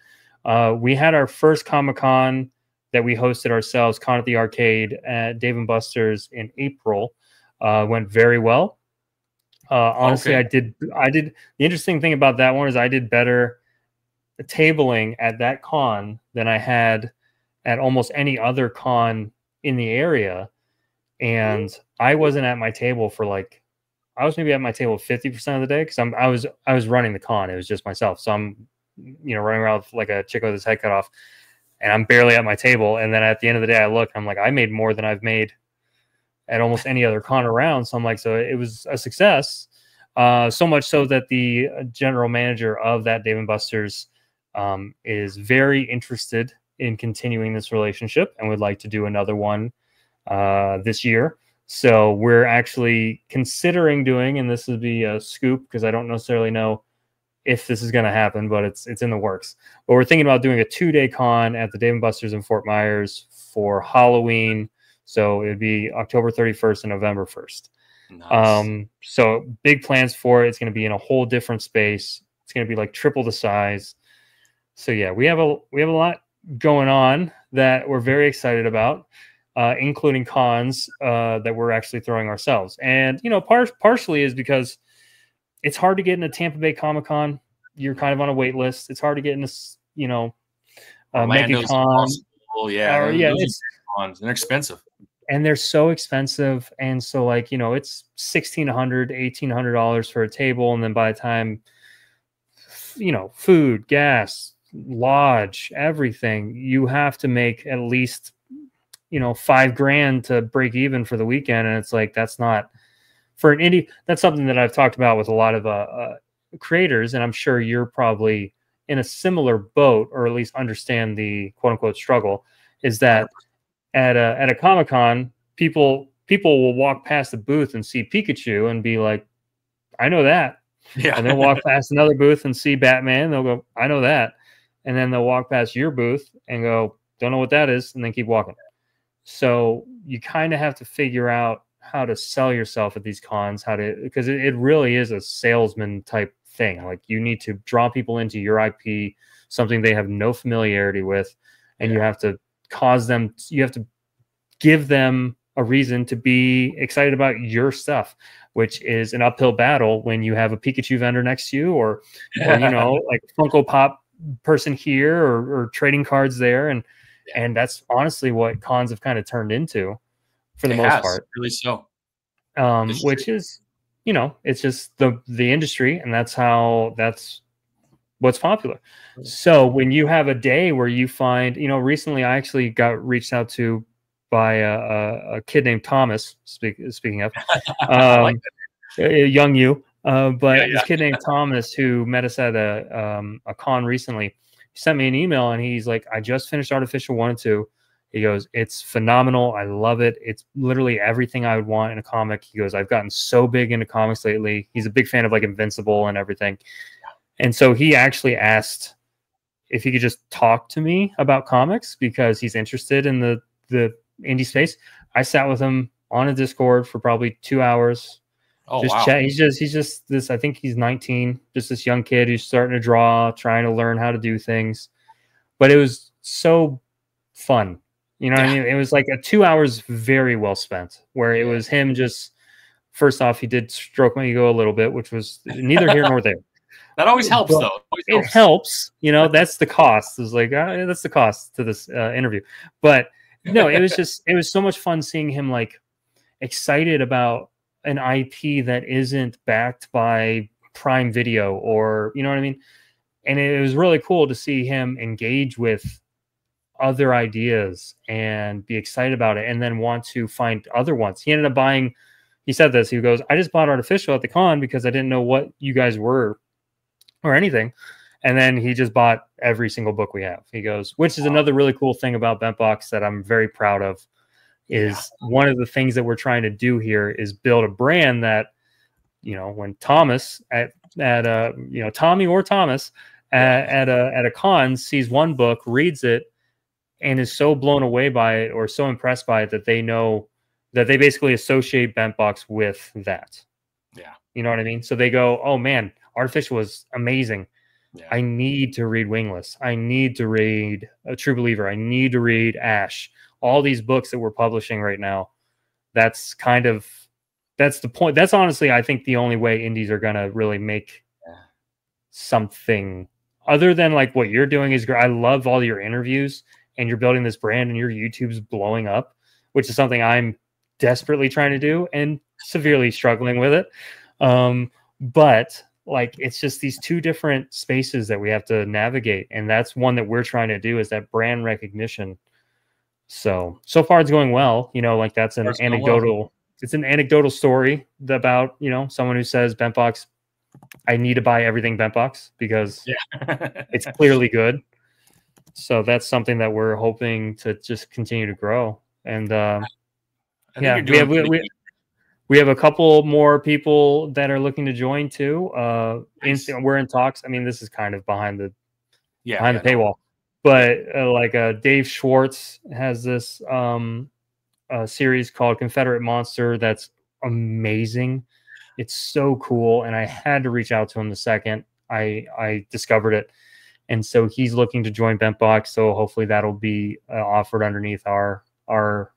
we had our first Comic-Con that we hosted ourselves, Con at the Arcade at Dave & Buster's in April. Went very well. Honestly, okay. I did. The interesting thing about that one is I did better tabling at that con than I had at almost any other con in the area, and I wasn't at my table for I was maybe at my table 50% of the day because I was running the con. It was just myself. So I'm, running around like a chick with his head cut off. and I'm barely at my table. And then at the end of the day, I look, I'm like, I made more than I've made at almost any other con around. So I'm like, so it was a success. So much so that the general manager of that Dave & Buster's is very interested in continuing this relationship and would like to do another one this year. So we're actually considering doing, and this would be a scoop because I don't necessarily know if this is going to happen, but it's in the works. But we're thinking about doing a 2-day con at the Dave & Buster's in Fort Myers for Halloween. So it'd be October 31st and November 1st. Nice. So big plans for it. It's going to be in a whole different space. It's going to be like triple the size. So yeah, we have a lot going on that we're very excited about, including cons that we're actually throwing ourselves. And you know, partially is because it's hard to get into Tampa Bay Comic-Con. You're kind of on a wait list. It's hard to get into, you know, MegaCon. Yeah, it's cons. They're expensive. And they're so expensive. And so, like, you know, it's $1,600, $1,800 for a table. And then by the time, you know, food, gas, lodge, everything, you have to make at least, you know, $5,000 to break even for the weekend. And it's like, that's not for an indie. That's something that I've talked about with a lot of creators. And I'm sure you're probably in a similar boat, or at least understand the quote unquote struggle, is that at a Comic-Con, people will walk past the booth and see Pikachu and be like, I know that. Yeah. And they'll walk past another booth and see Batman. They'll go, I know that. And then they'll walk past your booth and go, don't know what that is, and then keep walking. So you kind of have to figure out how to sell yourself at these cons, because it really is a salesman type thing. Like, you need to draw people into your IP, something they have no familiarity with, and you have to you have to give them a reason to be excited about your stuff, which is an uphill battle when you have a Pikachu vendor next to you, or you know, like Funko Pop person here, or trading cards there. And that's honestly what cons have kind of turned into for the most part. Really so. Which is, you know, it's just the industry, and that's what's popular. So when you have a day where you find, you know, recently I actually got reached out to by a kid named Thomas, speaking of, like young you, but this kid named Thomas, who met us at a con recently, he sent me an email and he's like, I just finished Artificial 1 and 2. He goes, it's phenomenal. I love it. It's literally everything I would want in a comic. He goes, I've gotten so big into comics lately. He's a big fan of like Invincible and everything. And so he actually asked if he could just talk to me about comics because he's interested in the indie space. I sat with him on a Discord for probably 2 hours. Oh, just wow. chat. He's just this, I think he's 19, just this young kid who's starting to draw, trying to learn how to do things. But it was so fun. You know what I mean? It was like 2 hours very well spent, where it was him just, first off, he did stroke my ego a little bit, which was neither here nor there. That always helps, though. It helps. You know, that's the cost. It's like, that's the cost to this interview. But no, it was so much fun seeing him like excited about an IP that isn't backed by Prime Video, or, you know what I mean? And it was really cool to see him engage with other ideas and be excited about it, and then want to find other ones. He ended up buying, he said this, he goes, I just bought Artificial at the con because I didn't know what you guys were or anything. And then he just bought every single book we have. He goes, which is another really cool thing about Bentbox that I'm very proud of, is one of the things that we're trying to do here is build a brand that, you know, when Thomas at you know, Tommy or Thomas at a con sees one book, reads it, and is so blown away by it or so impressed by it that they know that they basically associate Bentbox with that. Yeah. You know what I mean? So they go, oh man, Artificial was amazing. Yeah. I need to read Wingless. I need to read A True Believer. I need to read Ash. All these books that we're publishing right now. That's the point. That's honestly, I think, the only way indies are going to really make something other than like what you're doing is great. I love all your interviews, and you're building this brand, and your YouTube's blowing up, which is something I'm desperately trying to do and severely struggling with it. But like it's just these two different spaces that we have to navigate, and that's one that we're trying to do, is that brand recognition. So far it's going well, you know, like that's an anecdotal, it's an anecdotal story about, you know, someone who says, Bentbox, I need to buy everything Bentbox because it's clearly good. So that's something that we're hoping to just continue to grow. And yeah, we have a couple more people that are looking to join too. We're in talks. I mean, this is kind of behind the paywall, but like Dave Schwartz has this series called Confederate Monster that's amazing. It's so cool, and I had to reach out to him the second I discovered it. And so he's looking to join Bentbox. So hopefully that'll be offered underneath our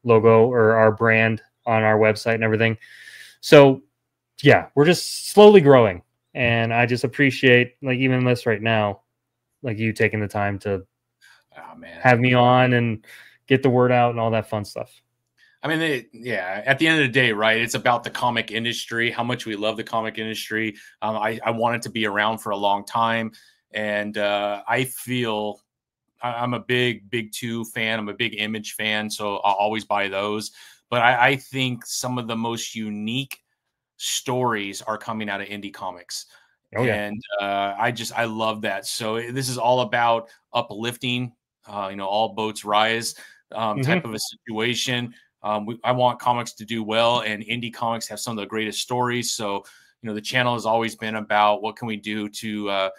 logo or our brand on our website and everything. So yeah, we're just slowly growing. And I just appreciate, like, even this right now, like you taking the time to have me on and get the word out and all that fun stuff. I mean, at the end of the day, right, it's about the comic industry, how much we love the comic industry. I want it to be around for a long time. And I feel I'm a big 2 fan. I'm a big Image fan, so I'll always buy those. But I think some of the most unique stories are coming out of indie comics. Oh, yeah. And I love that. So this is all about uplifting, you know, all boats rise type of a situation. I want comics to do well, and indie comics have some of the greatest stories. So, you know, the channel has always been about what can we do to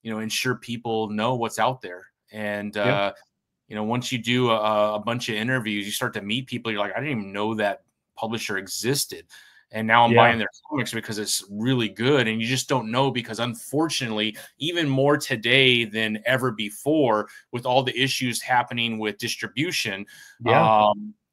you know, ensure people know what's out there. And, you know, once you do a bunch of interviews, you start to meet people. You're like, I didn't even know that publisher existed. And now I'm buying their comics because it's really good. And you just don't know, because unfortunately, even more today than ever before, with all the issues happening with distribution,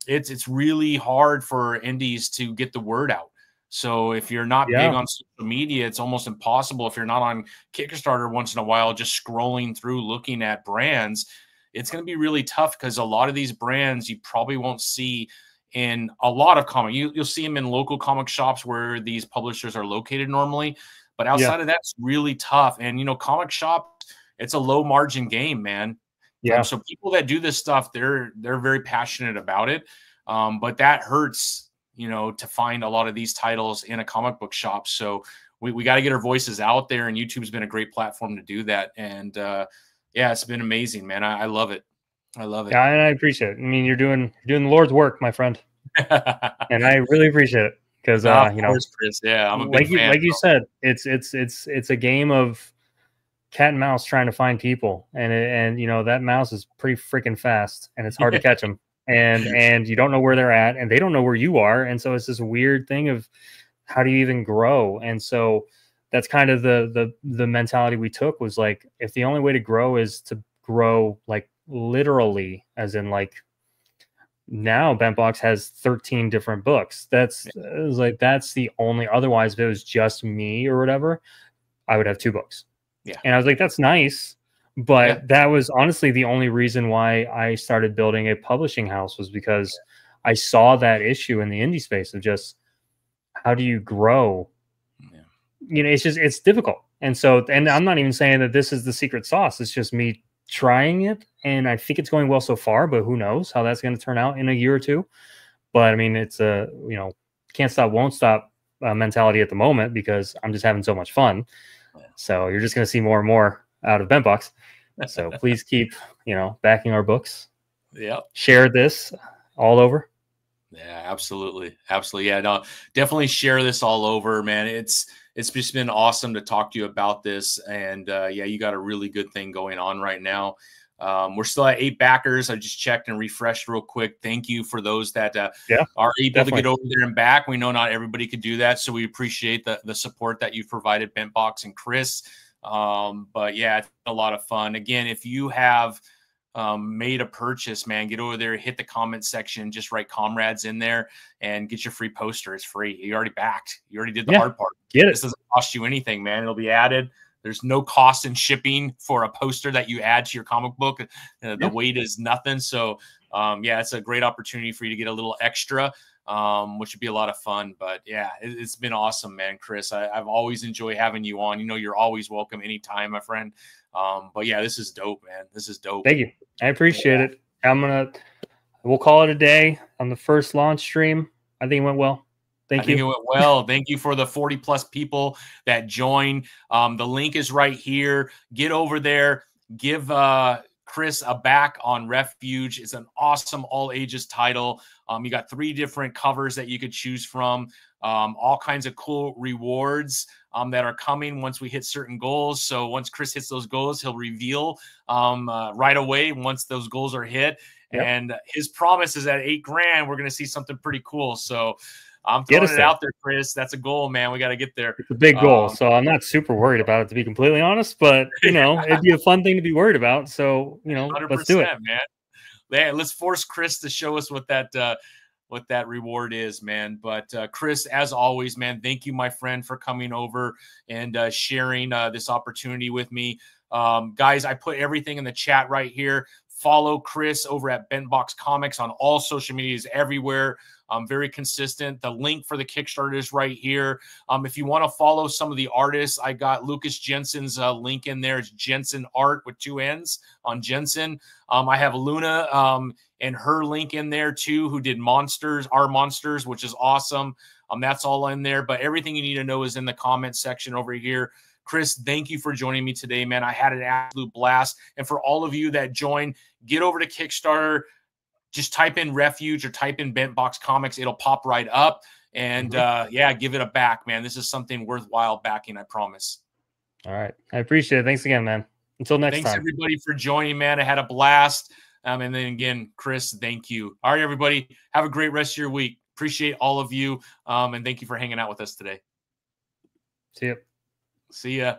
it's really hard for indies to get the word out. So if you're not big on social media, it's almost impossible. If you're not on Kickstarter once in a while, just scrolling through, looking at brands, it's going to be really tough, because a lot of these brands you probably won't see in a lot of comic. You'll see them in local comic shops where these publishers are located normally. But outside of that, it's really tough. And, you know, comic shop, it's a low margin game, man. Yeah. So people that do this stuff, they're very passionate about it. But that hurts, you know, to find a lot of these titles in a comic book shop. So we got to get our voices out there, and YouTube's been a great platform to do that. And yeah, it's been amazing, man. I love it. I love it. Yeah, and I appreciate it. I mean, you're doing the Lord's work, my friend. And I really appreciate it, because you know, Chris, I'm a big fan, like you said, it's a game of cat and mouse trying to find people, and you know, that mouse is pretty freaking fast, and it's hard to catch them. And you don't know where they're at, and they don't know where you are. And so it's this weird thing of, how do you even grow? And so that's kind of the mentality we took, was like, if the only way to grow is to grow, like, literally, as in, like, now Bentbox has 13 different books. That's the only, otherwise, if it was just me or whatever, I would have 2 books. Yeah. And I was like, that's nice. But that was honestly the only reason why I started building a publishing house, was because I saw that issue in the indie space of just, how do you grow? Yeah. You know, it's difficult. And so, and I'm not even saying that this is the secret sauce. It's just me trying it. And I think it's going well so far, but who knows how that's going to turn out in a year or two. But I mean, it's a, you know, can't stop, won't stop mentality at the moment, because I'm just having so much fun. So you're just going to see more and more out of Bentbox. So please keep, you know, backing our books. Yeah. Share this all over. Yeah, absolutely. Absolutely. Yeah, no, definitely share this all over, man. It's just been awesome to talk to you about this. And yeah, you got a really good thing going on right now. We're still at 8 backers. I just checked and refreshed real quick. Thank you for those that are able to get over there and back. We know not everybody could do that, so we appreciate the support that you've provided, Bentbox and Chris. But yeah, it's a lot of fun. Again, if you have made a purchase, man, get over there, hit the comment section, just write comrades in there, and get your free poster. It's free. You already backed. You already did the hard part. This doesn't cost you anything, man. It'll be added. There's no cost in shipping for a poster that you add to your comic book. The weight is nothing. So yeah, it's a great opportunity for you to get a little extra. which would be a lot of fun. But yeah, it's been awesome, man. Chris, I've always enjoyed having you on. You know, you're always welcome anytime, my friend. But yeah, this is dope, man. This is dope. Thank you. I appreciate it. We'll call it a day on the first launch stream. I think it went well. I think it went well. Thank you for the 40+ people that joined. The link is right here. Get over there. Give Chris a back on Refuge. It's an awesome all ages title. You got 3 different covers that you could choose from. All kinds of cool rewards that are coming once we hit certain goals. So once Chris hits those goals, he'll reveal right away once those goals are hit. Yep. And his promise is at $8,000, we're going to see something pretty cool. So I'm throwing it out there, Chris. That's a goal, man. We got to get there. It's a big goal. So I'm not super worried about it, to be completely honest, but you know, it'd be a fun thing to be worried about. So, you know, let's do it, man. Yeah, let's force Chris to show us what that reward is, man. But Chris, as always, man, thank you, my friend, for coming over and sharing this opportunity with me. Guys, I put everything in the chat right here. Follow Chris over at Bentbox Comics on all social medias everywhere. Very consistent. The link for the Kickstarter is right here. If you want to follow some of the artists, I got Lucas Jensen's link in there. It's Jensen Art with 2 N's on Jensen. I have Luna and her link in there too, who did Our Monsters, which is awesome. That's all in there. But everything you need to know is in the comment section over here. Chris, thank you for joining me today, man. I had an absolute blast. And for all of you that joined, get over to Kickstarter. Just type in Refuge or type in Bentbox Comics. It'll pop right up. And yeah, give it a back, man. This is something worthwhile backing, I promise. All right. I appreciate it. Thanks again, man. Until next time. Thanks, everybody, for joining, man. I had a blast. And then again, Chris, thank you. All right, everybody. Have a great rest of your week. Appreciate all of you. And thank you for hanging out with us today. See ya. See ya.